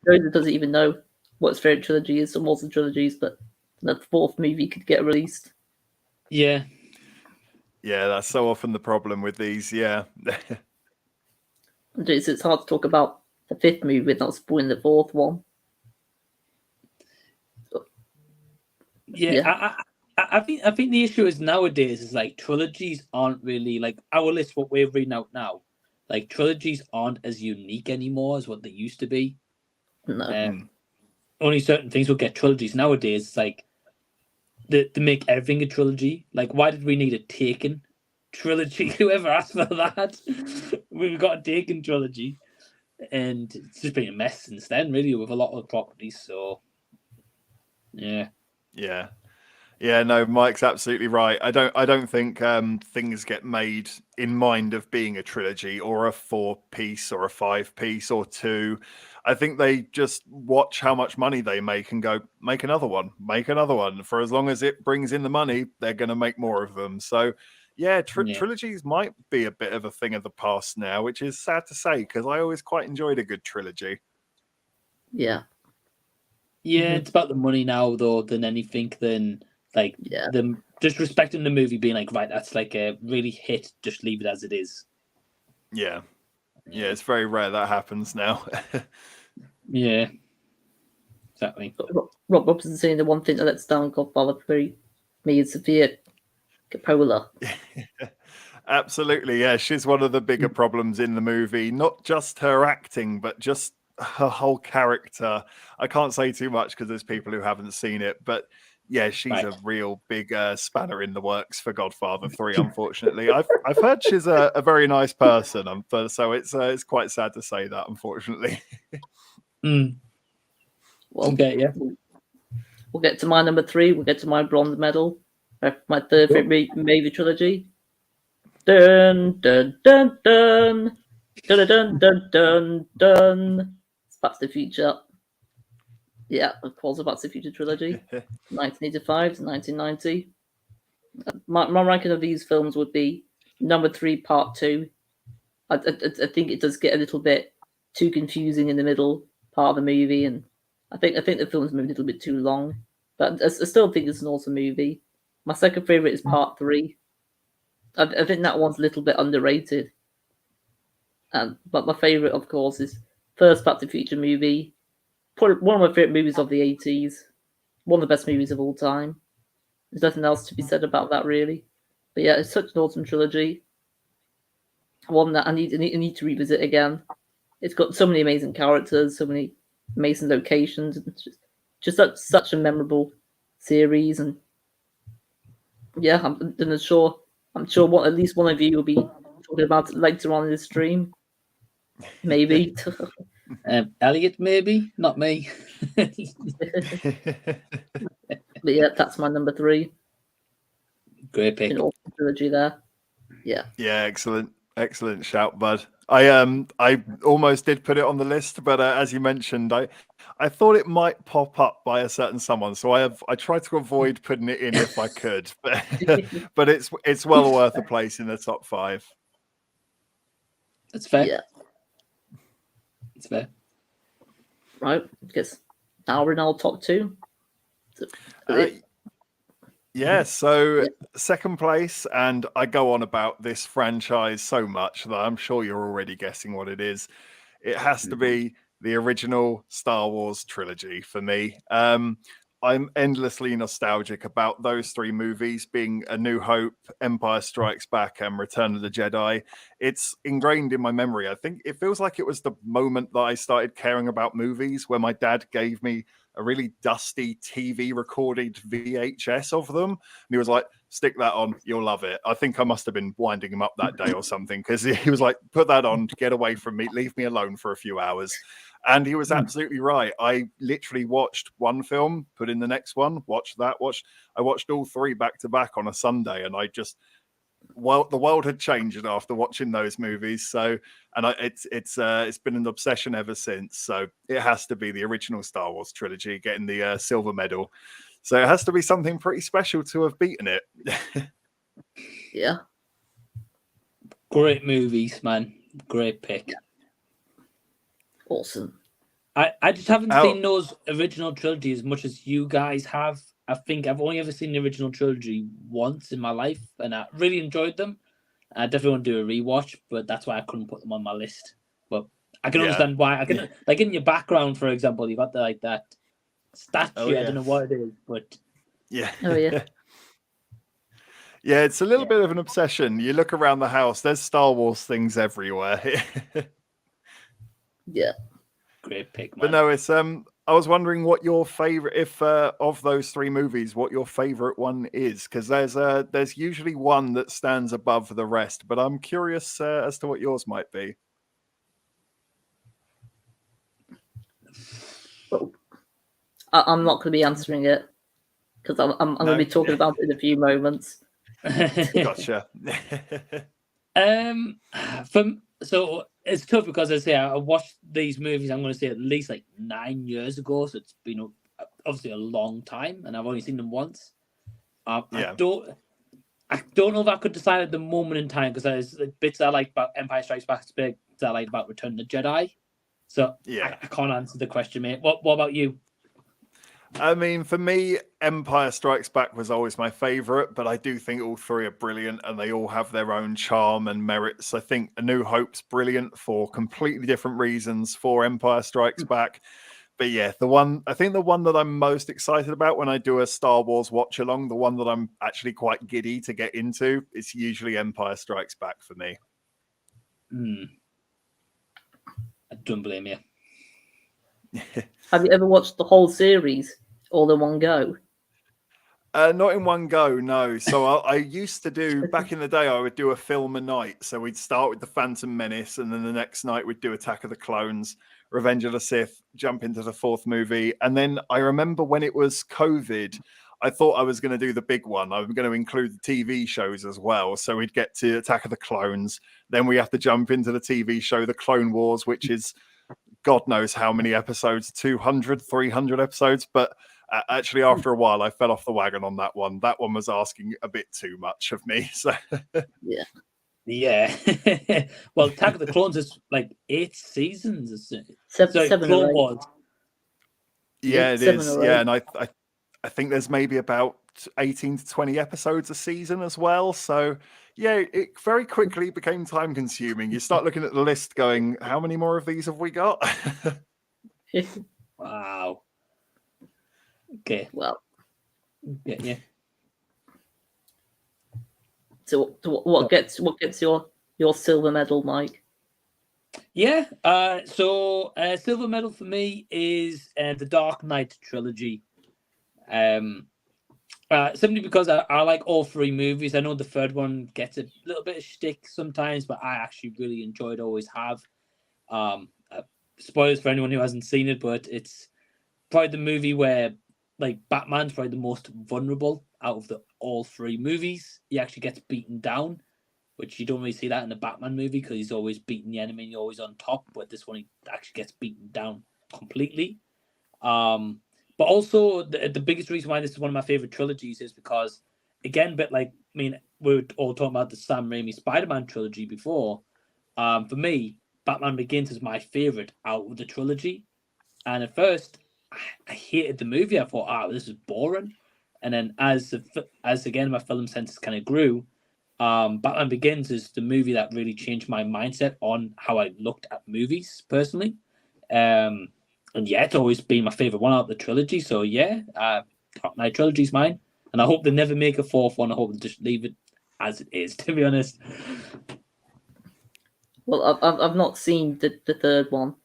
Joseph doesn't even know what his favorite trilogy is, some more trilogies, but the 4th movie could get released. Yeah. Yeah, that's so often the problem with these. Yeah. It's hard to talk about the 5th movie without spoiling the 4th one. Yeah. I think the issue is nowadays is like trilogies aren't really like our list. What we're reading out now, like trilogies aren't as unique anymore as what they used to be. No. Only certain things will get trilogies nowadays. It's like they make everything a trilogy. Like, why did we need a Taken trilogy? Whoever asked for that? We've got a Taken trilogy, and it's just been a mess since then, really, with a lot of properties. So, yeah. Yeah, no, Mike's absolutely right. I don't think things get made in mind of being a trilogy or a 4-piece or a 5-piece or 2. I think they just watch how much money they make and go, make another one. For as long as it brings in the money, they're going to make more of them. So, yeah, trilogies might be a bit of a thing of the past now, which is sad to say because I always quite enjoyed a good trilogy. Yeah. Yeah, it's about the money now, though, than anything. Like them just respecting the movie, being like, right, that's like a really hit. Just leave it as it is. Yeah, it's very rare that happens now. Yeah, exactly. Rob Robson saying the one thing that lets down Godfather 3 me is Sophia Coppola. Absolutely, yeah, she's one of the bigger problems in the movie. Not just her acting, but just her whole character. I can't say too much because there's people who haven't seen it, but. Yeah, she's a real big spanner in the works for Godfather 3. Unfortunately, I've heard she's a very nice person, so it's quite sad to say that. Unfortunately. Well, okay, yeah. We'll get to my number 3. We'll get to my bronze medal. My third favorite movie trilogy. Dun dun dun dun dun dun dun dun dun. It's Back to the Future. Yeah, of course, the Back to the Future trilogy, 1985 to 1990. My ranking of these films would be number 3, part 2. I think it does get a little bit too confusing in the middle part of the movie, and I think the film's moved a little bit too long. But I still think it's an awesome movie. My second favorite is part 3. I think that one's a little bit underrated. But my favorite, of course, is first Back to the Future movie. Probably one of my favorite movies of the 80s. One of the best movies of all time. There's nothing else to be said about that, really. But yeah, it's such an awesome trilogy. One that I need to revisit again. It's got so many amazing characters, so many amazing locations, and such a memorable series. And yeah, I'm sure at least one of you will be talking about it later on in the stream. Maybe. Elliot, maybe not me. But yeah, that's my number 3 Great pick. in all trilogy there. Yeah. Yeah, excellent shout, bud. I almost did put it on the list, but as you mentioned, I thought it might pop up by a certain someone, so I tried to avoid putting it in if I could, but it's well worth a place in the top 5. That's fair. Yeah. It's fair. Right. Because now we're in our top 2. Yeah, so second place, and I go on about this franchise so much that I'm sure you're already guessing what it is. It has to be the original Star Wars trilogy for me. I'm endlessly nostalgic about those 3 movies being A New Hope, Empire Strikes Back, and Return of the Jedi. It's ingrained in my memory. I think it feels like it was the moment that I started caring about movies, where my dad gave me a really dusty TV recorded VHS of them. And he was like, stick that on, you'll love it. I think I must have been winding him up that day or something, because he was like, put that on, get away from me, leave me alone for a few hours. And he was absolutely right. I literally watched one film, put in the next one, I watched all 3 back to back on a Sunday, and the world had changed after watching those movies. So, and it's been an obsession ever since. So it has to be the original Star Wars trilogy getting the silver medal. So it has to be something pretty special to have beaten it. Yeah. Great movies, man. Great pick. Awesome. I just haven't seen those original trilogy as much as you guys have. I think I've only ever seen the original trilogy once in my life, and I really enjoyed them. I definitely want to do a rewatch, but that's why I couldn't put them on my list. But I can understand why. I can like in your background, for example, you've got that statue. Oh, yeah. I don't know what it is, but yeah. Oh yeah. Yeah, it's a little bit of an obsession. You look around the house, there's Star Wars things everywhere. Yeah. Great pick, man. But no, it's I was wondering what your favorite, if of those 3 movies, what your favorite one is, because there's usually one that stands above the rest. But I'm curious as to what yours might be. Well, I'm not going to be answering it because I'm going to be talking about it in a few moments. Gotcha. So it's tough because I watched these movies, I'm going to say at least like 9 years ago, so it's been obviously a long time, and I've only seen them once. I don't know if I could decide at the moment in time, because there's bits I like about Empire Strikes Back, bits I like about Return of the Jedi. So I can't answer the question, mate. What about you? I mean, for me, Empire Strikes Back was always my favorite, but I do think all 3 are brilliant, and they all have their own charm and merits. I think A New Hope's brilliant for completely different reasons for Empire Strikes Back. But yeah, the one that I'm most excited about when I do a Star Wars watch along, the one that I'm actually quite giddy to get into, is usually Empire Strikes Back for me. I don't blame you. Have you ever watched the whole series all in one go? Not in one go, no. So I used to do, back in the day, I would do a film a night. So we'd start with The Phantom Menace, and then the next night we'd do Attack of the Clones, Revenge of the Sith, jump into the 4th movie. And then I remember when it was COVID, I thought I was going to do the big one. I was going to include the TV shows as well. So we'd get to Attack of the Clones. Then we have to jump into the TV show, The Clone Wars, which is God knows how many episodes, 200, 300 episodes. But actually, after a while, I fell off the wagon on that one. That one was asking a bit too much of me. So yeah. Well, Attack of the Clones is like 8 seasons. Isn't it? Seven Clone Wars. Yeah, it is. Yeah, and I think there's maybe about 18 to 20 episodes a season as well. So yeah, it very quickly became time consuming. You start looking at the list going, how many more of these have we got? Wow. Okay. Well. Yeah. So what gets your silver medal, Mike? Yeah. So silver medal for me is the Dark Knight trilogy. Simply because I like all three movies. I know the third one gets a little bit of shtick sometimes, but I actually really enjoyed. Always have. Spoilers for anyone who hasn't seen it, but it's probably the movie where like Batman's probably the most vulnerable out of the all three movies. He actually gets beaten down, which you don't really see that in the Batman movie because he's always beating the enemy and he's always on top. But this one he actually gets beaten down completely. But also the biggest reason why this is one of my favorite trilogies is because, again, we were all talking about the Sam Raimi Spider-Man trilogy before. For me, Batman Begins is my favorite out of the trilogy. And at first, I hated the movie. I thought, this is boring. And then as again my film sense kind of grew, Batman Begins is the movie that really changed my mindset on how I looked at movies personally. And yeah, it's always been my favorite one out of the trilogy. So yeah, Dark Knight trilogy's mine, and I hope they never make a fourth one. I hope they just leave it as it is. To be honest. Well, I've not seen the third one.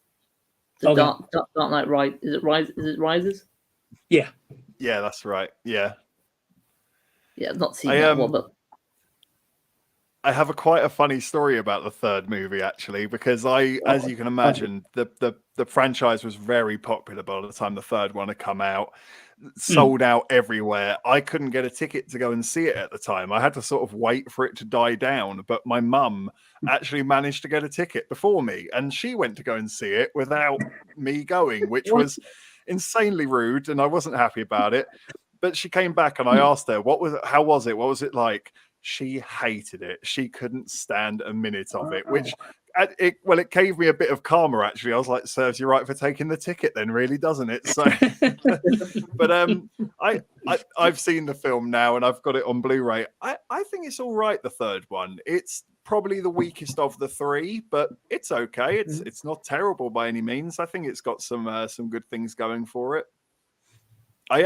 The Okay. Dark Knight Rise. Is it Rise? Is it Rises? Yeah. Yeah, that's right. Yeah. Yeah, I've not seen that one, but I have quite a funny story about the third movie, actually, because as you can imagine, the franchise was very popular by the time the third one had come out, sold out everywhere. I couldn't get a ticket to go and see it at the time. I had to sort of wait for it to die down, but my mum actually managed to get a ticket before me, and she went to go and see it without me going, which was insanely rude, and I wasn't happy about it. But she came back and I asked her, how was it? What was it like? She hated it. She couldn't stand a minute of it, which it gave me a bit of karma, actually. I was like, serves you right for taking the ticket then, really, doesn't it? So, but I've seen the film now and I've got it on Blu-ray. I think it's all right, the third one. It's probably the weakest of the three, but it's okay. It's not terrible by any means. I think it's got some good things going for it. I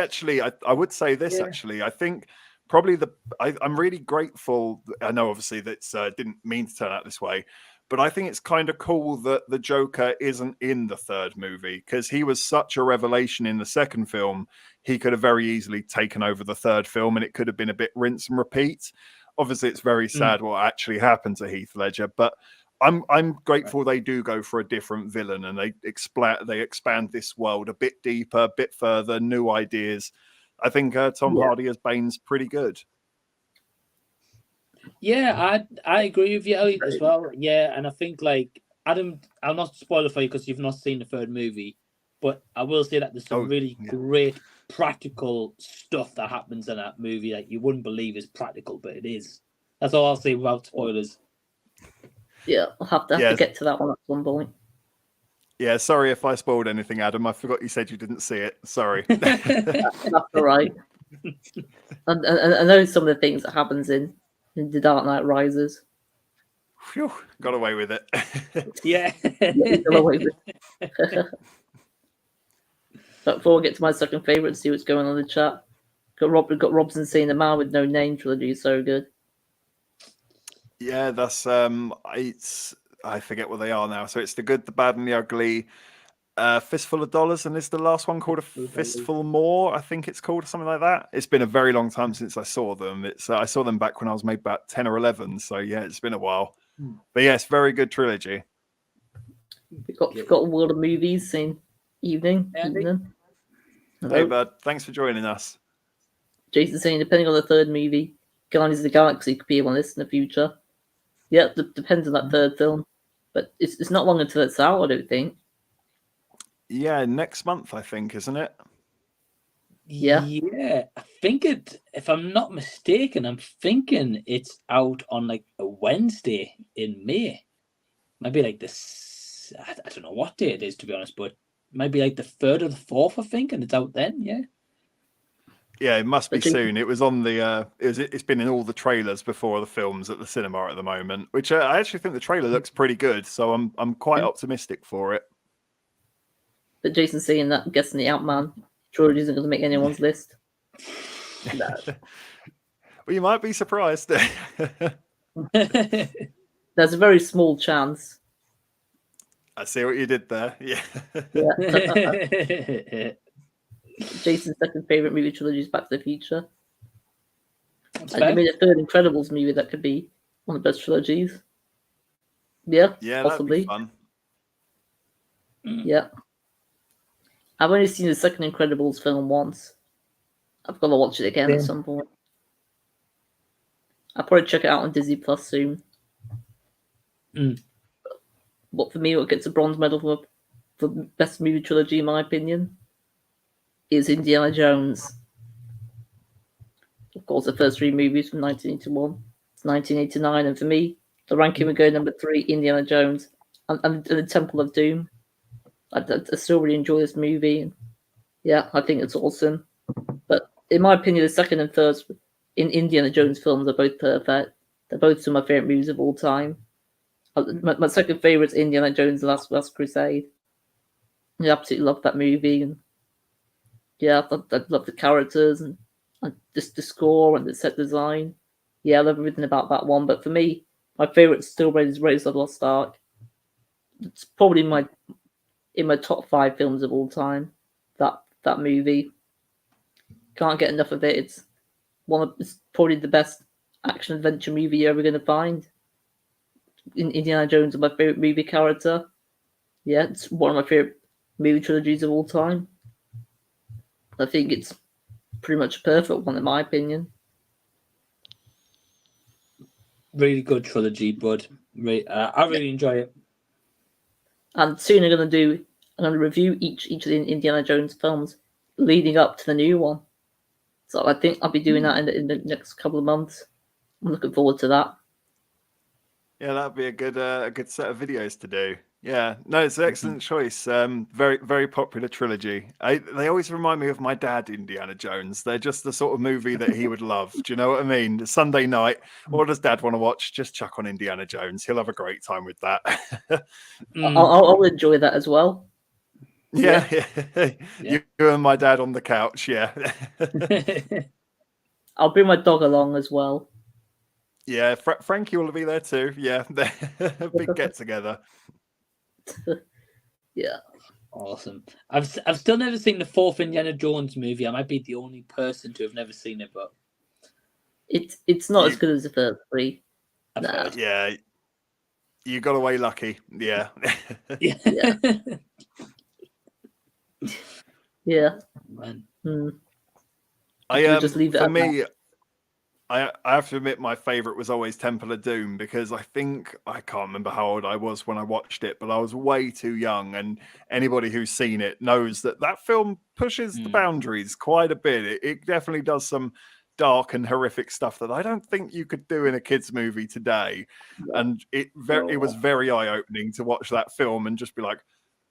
would say this, actually. I think probably I'm really grateful. I know obviously that didn't mean to turn out this way, but I think it's kind of cool that the Joker isn't in the third movie because he was such a revelation in the second film. He could have very easily taken over the third film and it could have been a bit rinse and repeat. Obviously, it's very sad what actually happened to Heath Ledger, but I'm grateful they do go for a different villain and they expand this world a bit deeper, a bit further, new ideas. I think Tom Hardy as Bane's pretty good. Yeah, I agree with you, Elliot, as well. Yeah, and I think like Adam, I'll not spoil it for you because you've not seen the third movie, but I will say that there's some really great practical stuff that happens in that movie that you wouldn't believe is practical, but it is. That's all I'll say without spoilers. Yeah, I'll have to get to that one at some point. Yeah, sorry if I spoiled anything, Adam. I forgot you said you didn't see it. Sorry. That's all right. And I know some of the things that happens in The Dark Knight Rises. Phew, got away with it. Yeah. Got away with it. But before I get to my second favourite, see what's going on in the chat. Got Robson saying The Man with No Name trilogy is so good. Yeah, that's I forget what they are now. So it's The Good, the Bad, and the Ugly. Fistful of Dollars, and is the last one called A Fistful More? I think it's called something like that. It's been a very long time since I saw them. I saw them back when I was maybe about 10 or 11. So yeah, it's been a while. But yes, very good trilogy. We've got a world of movies saying evening. Hey bud, thanks for joining us. Jason saying depending on the third movie, Guardians of the Galaxy could be on this in the future. Yeah, depends on that third film. But it's not long until it's out, I don't think. Yeah, next month, I think, isn't it? Yeah. Yeah, I think if I'm not mistaken, I'm thinking it's out on like a Wednesday in May. Maybe like this, I don't know what day it is, to be honest, but maybe like the 3rd or the 4th, I think, and it's out then, yeah. Yeah, it must be soon. It was on the. It's been in all the trailers before the films at the cinema at the moment, which I actually think the trailer looks pretty good. So I'm quite optimistic for it. But Jason's saying that, I'm guessing the Ant-Man trilogy isn't going to make anyone's list. No. Well, you might be surprised. There's a very small chance. I see what you did there. Yeah. Yeah. Jason's second favorite movie trilogy is Back to the Future. That's And you fair. made a third Incredibles movie that could be one of the best trilogies. Yeah, Yeah, possibly. that'd be fun. Yeah. I've only seen the second Incredibles film once. I've got to watch it again at some point. I'll probably check it out on Disney Plus soon. But for me, what gets a bronze medal for best movie trilogy, in my opinion, is Indiana Jones. Of course, the first three movies from 1981 to 1989, and for me, the ranking would go number 3, Indiana Jones, and the Temple of Doom. I still really enjoy this movie, and yeah, I think it's awesome. But in my opinion, the second and third in Indiana Jones films are both perfect. They're both some of my favorite movies of all time. My second favorite is Indiana Jones: The Last Crusade. I absolutely love that movie, and yeah, I love the characters and just the score and the set design. Yeah, I love everything about that one. But for me, my favorite still is Raiders of the Lost Ark. It's probably in my top 5 films of all time. That movie, can't get enough of it. It's probably the best action adventure movie you're ever going to find. Indiana Jones is my favorite movie character. Yeah, it's one of my favorite movie trilogies of all time. I think it's pretty much a perfect one in my opinion. Really good trilogy, bud. I really enjoy it. And soon I'm going to review each of the Indiana Jones films leading up to the new one. So I think I'll be doing that in the next couple of months. I'm looking forward to that. Yeah, that'd be a good set of videos to do. Yeah, no, it's an excellent choice. Very, very popular trilogy. They always remind me of my dad, Indiana Jones. They're just the sort of movie that he would love. Do you know what I mean? Sunday night, what does Dad want to watch? Just chuck on Indiana Jones. He'll have a great time with that. I'll enjoy that as well. Yeah. You and my dad on the couch. Yeah. I'll bring my dog along as well. Yeah, Frankie will be there too. Yeah, big get together. Yeah. Awesome. I've still never seen the 4th Indiana Jones movie. I might be the only person to have never seen it, but it's not as good as the first 3. Nah. Yeah, you got away lucky. Yeah. Yeah. Yeah. Man. Just leave it for me. I have to admit my favourite was always Temple of Doom because I can't remember how old I was when I watched it, but I was way too young. And anybody who's seen it knows that film pushes the boundaries quite a bit. It definitely does some dark and horrific stuff that I don't think you could do in a kids' movie today. And it was very eye-opening to watch that film and just be like,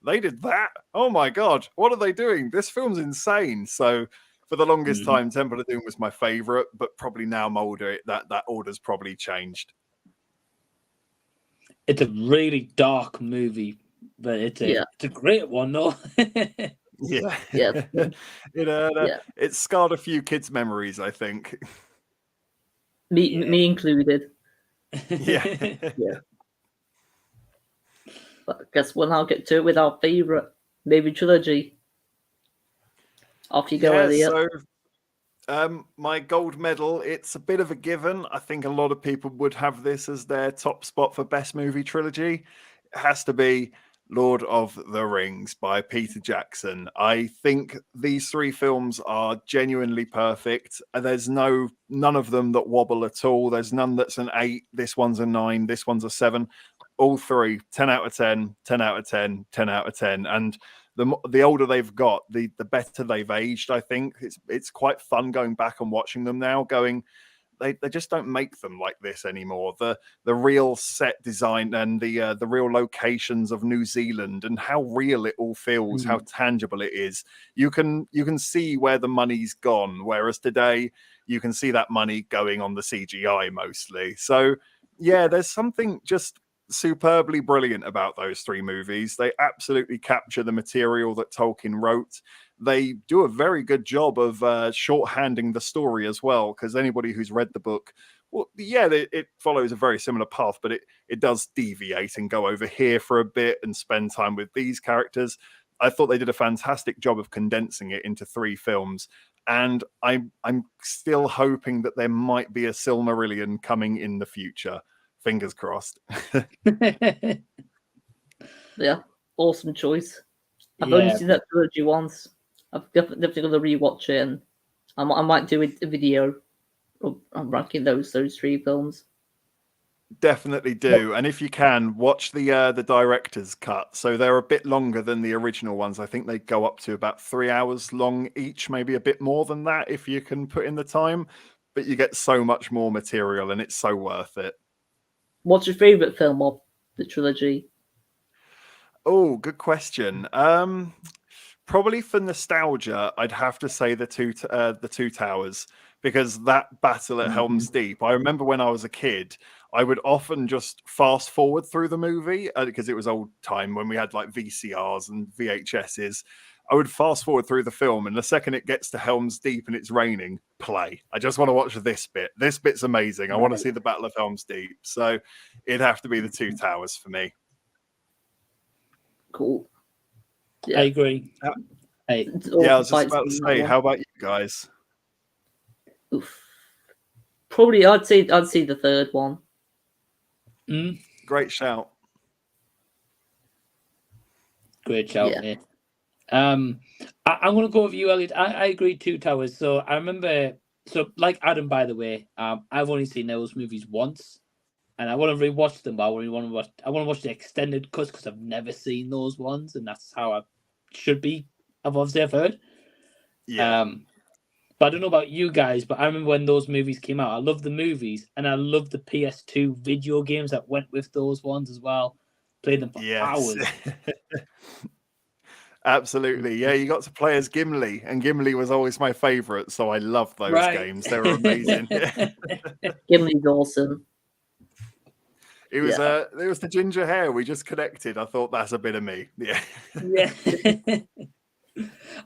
they did that? Oh my God, what are they doing? This film's insane. So for the longest time, Temple of Doom was my favorite, but probably now I'm older, that order's probably changed. It's a really dark movie, but it's a great one, though. Yeah. Yeah. It scarred a few kids' memories, I think. Me included. Yeah. But I guess we'll now get to it with our favourite movie trilogy. Off you go, Elliot. So, my gold medal, it's a bit of a given. I think a lot of people would have this as their top spot for best movie trilogy. It has to be Lord of the Rings by Peter Jackson. I think these 3 films are genuinely perfect. There's none of them that wobble at all. There's none that's an 8. This one's a 9. This one's a 7. All 3, 10 out of 10, 10 out of 10, 10 out of 10. And the older they've got, the better they've aged. I think it's quite fun going back and watching them now. They just don't make them like this anymore. The real set design and the real locations of New Zealand and how real it all feels, how tangible it is. You can see where the money's gone, whereas today you can see that money going on the CGI mostly. So yeah, there's something just superbly brilliant about those 3 movies. They absolutely capture the material that Tolkien wrote. They do a very good job of shorthanding the story as well, because anybody who's read the book Well, yeah, it follows a very similar path, but it does deviate and go over here for a bit and spend time with these characters. I thought they did a fantastic job of condensing it into 3 films, and I'm still hoping that there might be a Silmarillion coming in the future. Fingers crossed. Yeah, awesome choice. I've only seen that trilogy once. I've definitely going to rewatch it, and I might do a video on ranking those 3 films. Definitely do, and if you can, watch the director's cut. So they're a bit longer than the original ones. I think they go up to about 3 hours long each, maybe a bit more than that if you can put in the time. But you get so much more material, and it's so worth it. What's your favourite film of the trilogy? Oh, good question. Probably for nostalgia, I'd have to say the Two Towers, because that battle at Helm's Deep. I remember when I was a kid, I would often just fast forward through the movie because it was old time when we had like VCRs and VHSs. I would fast forward through the film, and the second it gets to Helm's Deep and it's raining, play. I just want to watch this bit. This bit's amazing. I want to see the Battle of Helm's Deep. So it'd have to be the Two Towers for Cool. Yeah. I agree. Yeah, I was just about to say, how about you guys? Oof. Probably, I'd say the third one. Great shout. Great shout. Yeah. I'm going to go with you, Elliot. I agree. Two Towers. So I remember. So like Adam, by the way, I've only seen those movies once, and I want to rewatch them. But I want to watch the extended cuts because I've never seen those ones, and that's how I should be. I've heard. Yeah. But I don't know about you guys, but I remember when those movies came out. I loved the movies, and I loved the PS2 video games that went with those ones as well. Played them for hours. Absolutely. Yeah, you got to play as Gimli, and Gimli was always my favorite, so I love those games. They were amazing. Gimli's awesome. It was the ginger hair. We just connected. I thought that's a bit of me. Yeah. Yeah.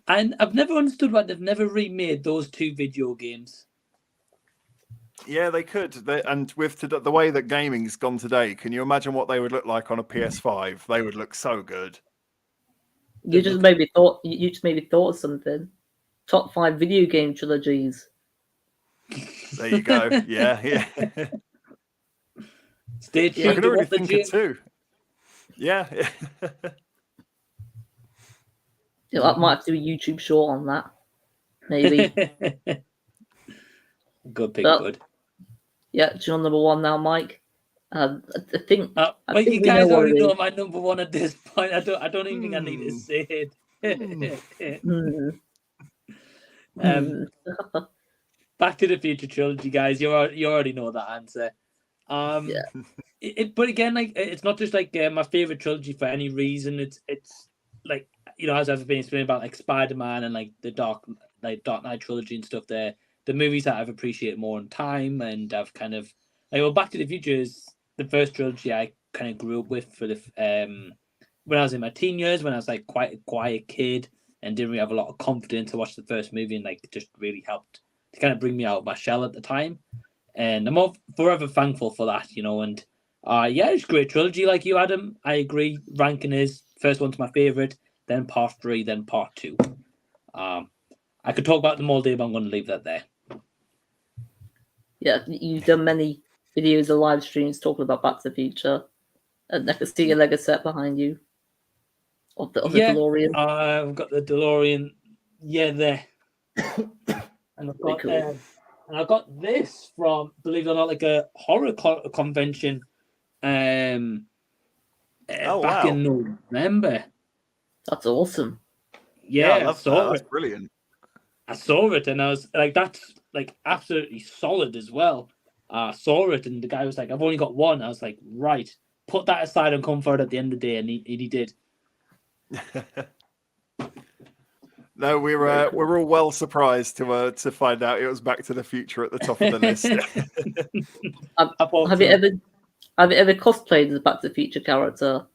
And I've never understood why they've never remade those 2 video games. Yeah, they could. And with the way that gaming's gone today, can you imagine what they would look like on a PS5? They would look so good. You just maybe thought of something. Top 5 video game trilogies. There you go. Yeah. Stay tuned. I can already think of 2. Yeah. I might have to do a YouTube short on that. Maybe. Good pick, good. Yeah, do you know number 1 now, Mike? I think. You guys already know my number 1 at this point. I don't even think I need to say it. Back to the Future trilogy, guys. You already know that answer. But again, like it's not just like my favorite trilogy for any reason. It's like, you know, as I've been explaining about like Spider-Man and like the Dark Knight trilogy and stuff. There, the movies that I've appreciated more in time, and I've kind of Back to the Future is the first trilogy I kind of grew up with for the when I was in my teen years, when I was like quite a quiet kid and didn't really have a lot of confidence to watch the first movie, and like it just really helped to kind of bring me out of my shell at the time. And I'm forever thankful for that, you know. And it's a great trilogy, like you, Adam. I agree. Ranking is first one's my favorite, then part 3, then part 2. I could talk about them all day, but I'm going to leave that there. Yeah, you've done many videos or live streams talking about Back to the Future, and I can see your Lego set behind you of the DeLorean. I've got the DeLorean. Yeah, there. And I've got this from, believe it or not, like a horror convention. Back in November. That's awesome. Yeah, I love that. That's brilliant. I saw it and I was like, that's like absolutely solid as well. I saw it and the guy was like, I've only got 1. I was like, right, put that aside and come for it at the end of the day, and he did. No, we're all well surprised to find out it was Back to the Future at the top of the list. Have you ever cosplayed as a Back to the Future character?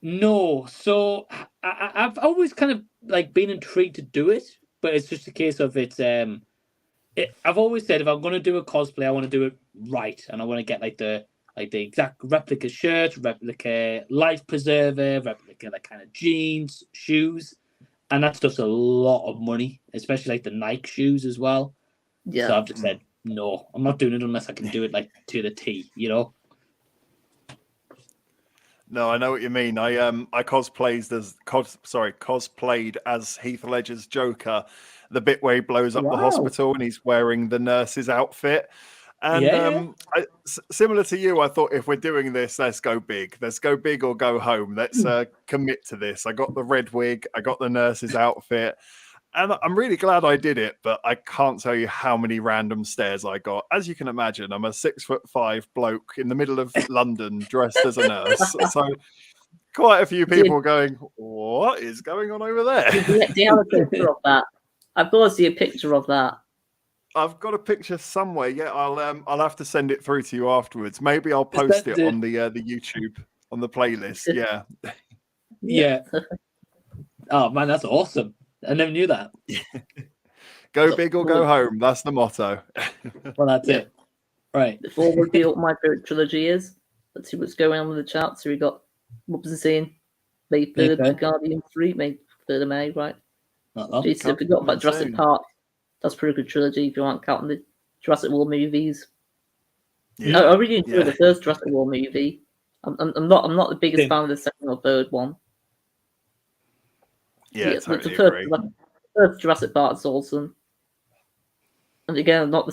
No, so I've always kind of like been intrigued to do it, but it's just a case of it's. I've always said if I'm going to do a cosplay, I want to do it right, and I want to get like the exact replica shirt, replica life preserver, replica like kind of jeans, shoes, and that stuff's a lot of money, especially like the Nike shoes as well. Yeah. So I've just said no, I'm not doing it unless I can do it like to the T, you know. No, I know what you mean. I cosplayed as Heath Ledger's Joker, the bit where he blows up the Wow. hospital and he's wearing the nurse's outfit. And Yeah. similar to you, I thought if we're doing this, let's go big. Let's go big or go home. Let's commit to this. I got the red wig. I got the nurse's outfit. And I'm really glad I did it, but I can't tell you how many random stares I got. As you can imagine, I'm a 6'5" bloke in the middle of London dressed as a nurse. So quite a few people going, what is going on over there? Do you have a picture of that? I've got to see a picture of that. I've got a picture somewhere. Yeah, I'll have to send it through to you afterwards. Maybe I'll post it on the YouTube on the playlist. Yeah. Yeah. Oh man, that's awesome. I never knew that. Go big or go home. That's the motto. Well, that's it. Right. Before we reveal what my favorite trilogy is, let's see what's going on with the chat. So we got what was it saying? May 3rd, Guardian 3, May 3rd of May, right? Jason, I forgot about Jurassic Park. That's a pretty good trilogy if you aren't counting the Jurassic World movies. Yeah. I really enjoyed the first Jurassic World movie. I'm not the biggest fan of the second or third one. Yeah, totally agree. The first Jurassic Park is awesome. And again, I'm not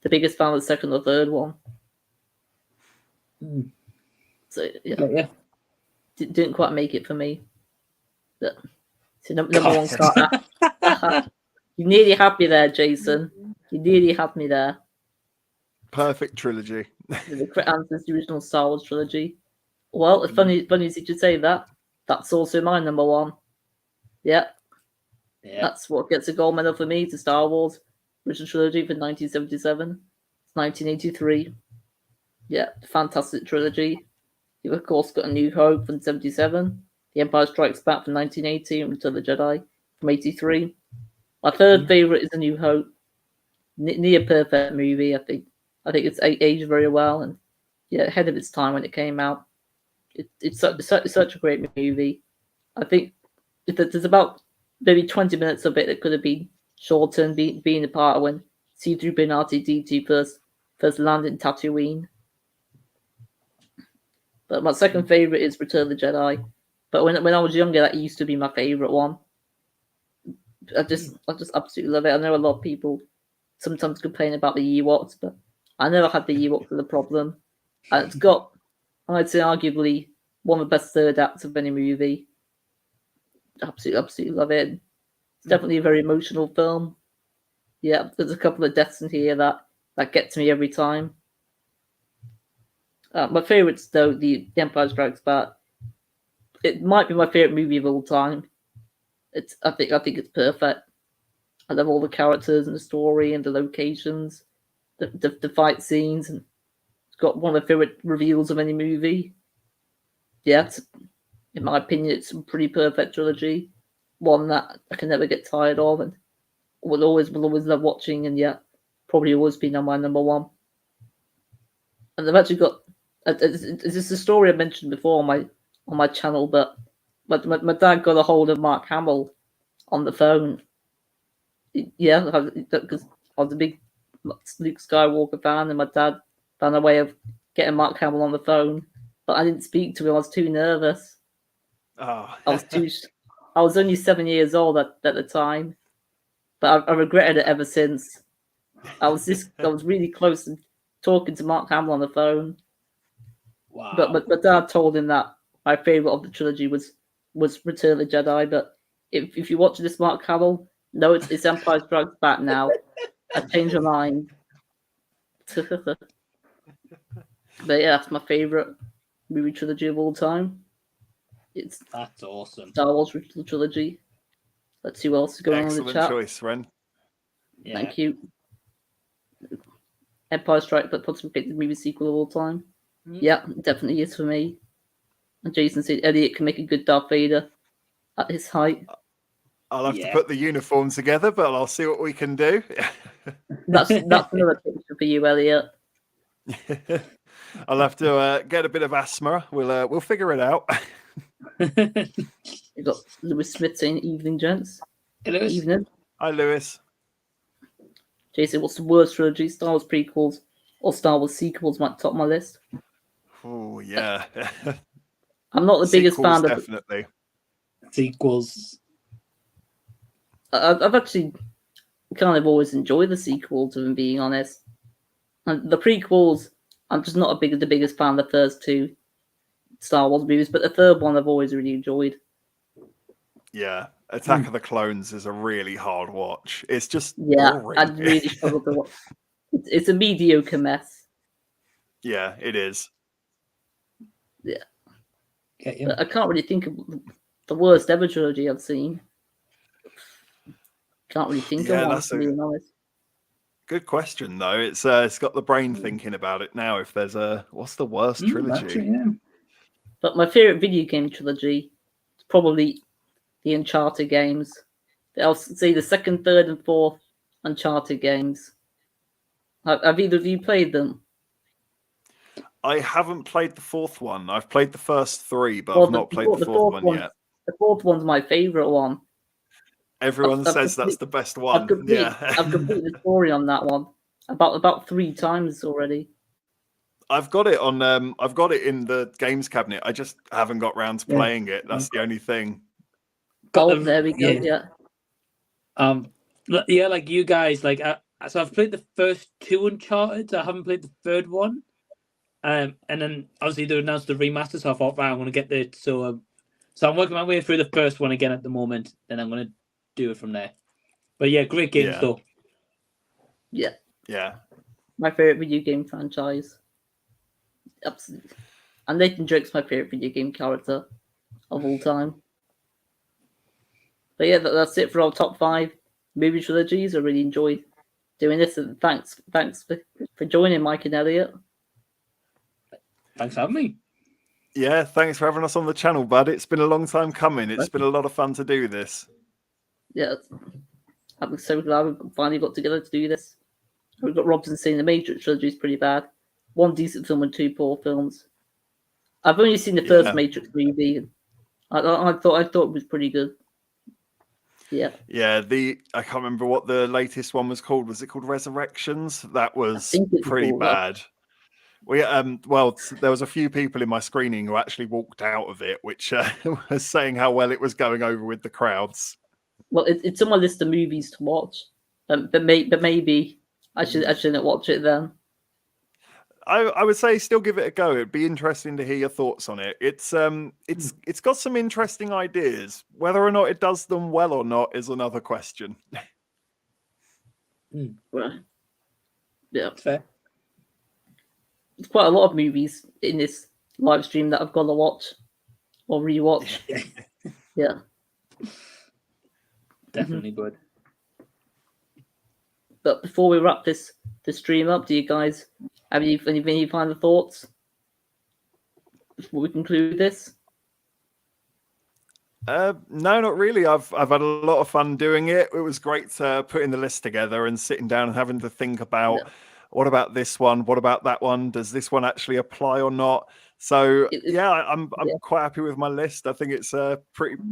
the biggest fan of the second or third one. So, yeah. Didn't quite make it for me. But, so number one card. You nearly had me there, Jason. You nearly had me there. Perfect trilogy. The correct answer is the original Star Wars trilogy. Well, it's funny as you should say that. That's also my number one. Yeah. That's what gets a gold medal for me to Star Wars original trilogy for 1977. It's 1983. Yeah, fantastic trilogy. You've of course got A New Hope from 77, The Empire Strikes Back from 1980, and Return of the Jedi from 83. My third favorite is A New Hope. Near perfect movie, I think. I think it's aged very well and ahead of its time when it came out. It's such a great movie. I think there's about maybe 20 minutes of it that could have been shortened, being a part of when C-3PO and R2-D2 first landed in Tatooine. But my second favorite is Return of the Jedi. But when I was younger, that used to be my favorite one. I just absolutely love it. I know a lot of people sometimes complain about the Ewoks, but I never had the Ewoks as a problem. And it's got, I'd say, arguably one of the best third acts of any movie. Absolutely love it. It's definitely a very emotional film. Yeah, there's a couple of deaths in here that get to me every time. My favourites, though, the Empire Strikes Back. It might be my favourite movie of all time. I think it's perfect. I love all the characters and the story and the locations, the fight scenes, and it's got one of my favourite reveals of any movie. Yeah, in my opinion, it's a pretty perfect trilogy. One that I can never get tired of, and will always love watching. And probably always been on my number one. And I've actually got this is a story I mentioned before on my channel, but my dad got a hold of Mark Hamill on the phone. Yeah, because I was a big Luke Skywalker fan, and my dad found a way of getting Mark Hamill on the phone, but I didn't speak to him. I was too nervous. Oh, I was only 7 years old at the time, but I regretted it ever since. I was really close to talking to Mark Hamill on the phone. Wow. But my dad told him that my favorite of the trilogy was Return of the Jedi. But if you watch this Mark Hamill, no, it's Empire Strikes Back now. I changed my mind. But that's my favorite movie trilogy of all time. That's awesome. Star Wars original trilogy. Let's see what else is going on in the chat. Excellent choice, Ren. Yeah. Thank you. Empire Strikes Back, possibly picked the movie sequel of all time. Yeah, definitely is for me. And Jason said Elliot can make a good Darth Vader at his height. I'll have to put the uniform together, but I'll see what we can do. That's another picture for you, Elliot. I'll have to get a bit of asthma. We'll figure it out. You got Lewis Smith saying evening, gents. Hello. Evening. Hi, Lewis. Jason, what's the worst trilogy? Star Wars prequels or Star Wars sequels might top my list. Oh yeah. I'm not the biggest Sequels, fan of definitely. Sequels. I've actually kind of always enjoyed the sequels, if I'm being honest. And the prequels, I'm just not the biggest fan of the first two Star Wars movies, but the third one I've always really enjoyed. Yeah. Attack of the Clones is a really hard watch. It's just boring. I really struggle to watch. It's a mediocre mess. Yeah, it is. Yeah. Okay, But I can't really think of the worst ever trilogy I've seen. Can't really think of one, to be honest. Good question, though. It's got the brain thinking about it now. If there's what's the worst trilogy? Actually, yeah. But my favorite video game trilogy is probably the Uncharted games. I'll say the second, third, and fourth Uncharted games. Have either of you played them? I haven't played the fourth one. I've played the first three, but I've not played the fourth one yet. The fourth one's my favorite one. Everyone says that's the best one. I've completed the story on that one about 3 times already. I've got it on. I've got it in the games cabinet. I just haven't got round to playing it. That's the only thing. There we go. Yeah. Like you guys, like so I've played the first 2 Uncharted. I haven't played the third one. And then obviously they announced the remaster, so I thought, right, I'm going to get the so I'm working my way through the first one again at the moment. Then I'm going to do it from there. But yeah, great games though. Yeah. Yeah. My favorite video game franchise. Absolutely. And Nathan Drake's my favorite video game character of all time. But yeah, that's it for our top 5 movie trilogies. I really enjoyed doing this, and thanks for joining, Mike and Elliot. Thanks for having me. Yeah, thanks for having us on the channel, bud. It's been a long time coming. It's been a lot of fun to do this. Yeah, I'm so glad we finally got together to do this. We've got Robson saying the Matrix trilogy is pretty bad. 1 decent film and 2 poor films. I've only seen the first Matrix movie. I thought it was pretty good. Yeah. Yeah, I can't remember what the latest one was called. Was it called Resurrections? That was pretty bad. Well, there was a few people in my screening who actually walked out of it, which was saying how well it was going over with the crowds. Well, it's on my list of movies to watch, but maybe I shouldn't watch it then. I would say still give it a go. It'd be interesting to hear your thoughts on it. It's got some interesting ideas. Whether or not it does them well or not is another question. Right. Yeah. Fair. There's quite a lot of movies in this live stream that I've got to watch or rewatch. Yeah. Definitely good. But before we wrap the stream up, do you guys have any final thoughts before we conclude this? No, not really. I've had a lot of fun doing it. It was great putting the list together and sitting down and having to think about what about this one, what about that one, does this one actually apply or not? So I'm quite happy with my list. I think it's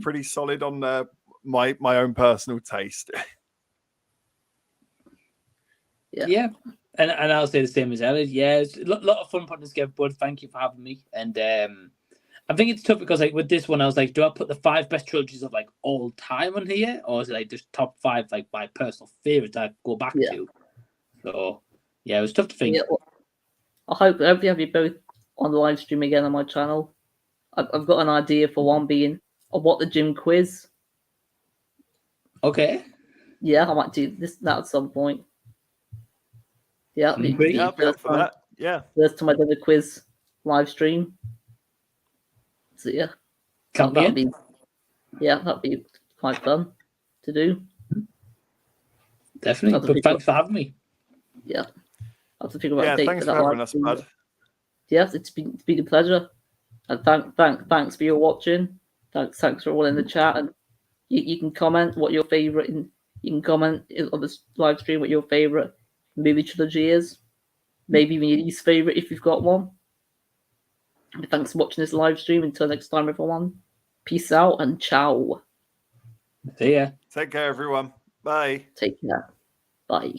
pretty solid on my own personal taste. Yeah. And I'll say the same as Elliot. Yeah, it's a lot of fun putting this together, bud. Thank you for having me. And I think it's tough because like with this one, I was like, do I put the 5 best trilogies of like all time on here, or is it like just top 5 like my personal favorites I go back to? So yeah, it was tough to think. Yeah, well, I hope you have you both on the live stream again on my channel. I've got an idea for one being a What the Gym quiz. Okay. Yeah, I might do that at some point. Yeah, I'll be up for that. Yeah. First time I did a quiz live stream. So yeah. That'd be quite fun to do. Definitely. But thanks for having me. Yeah. I have to figure out a date thanks for that for having us, bud. Yes, it's been a pleasure. And thanks for your watching. Thanks for all in the chat, and you can comment what your favorite, and you can comment on this live stream what your favorite movie trilogy is. maybe even your least favorite if you've got one. And thanks for watching this live stream. Until next time, everyone. Peace out and ciao. See ya. Take care, everyone. Bye. Take care. Bye.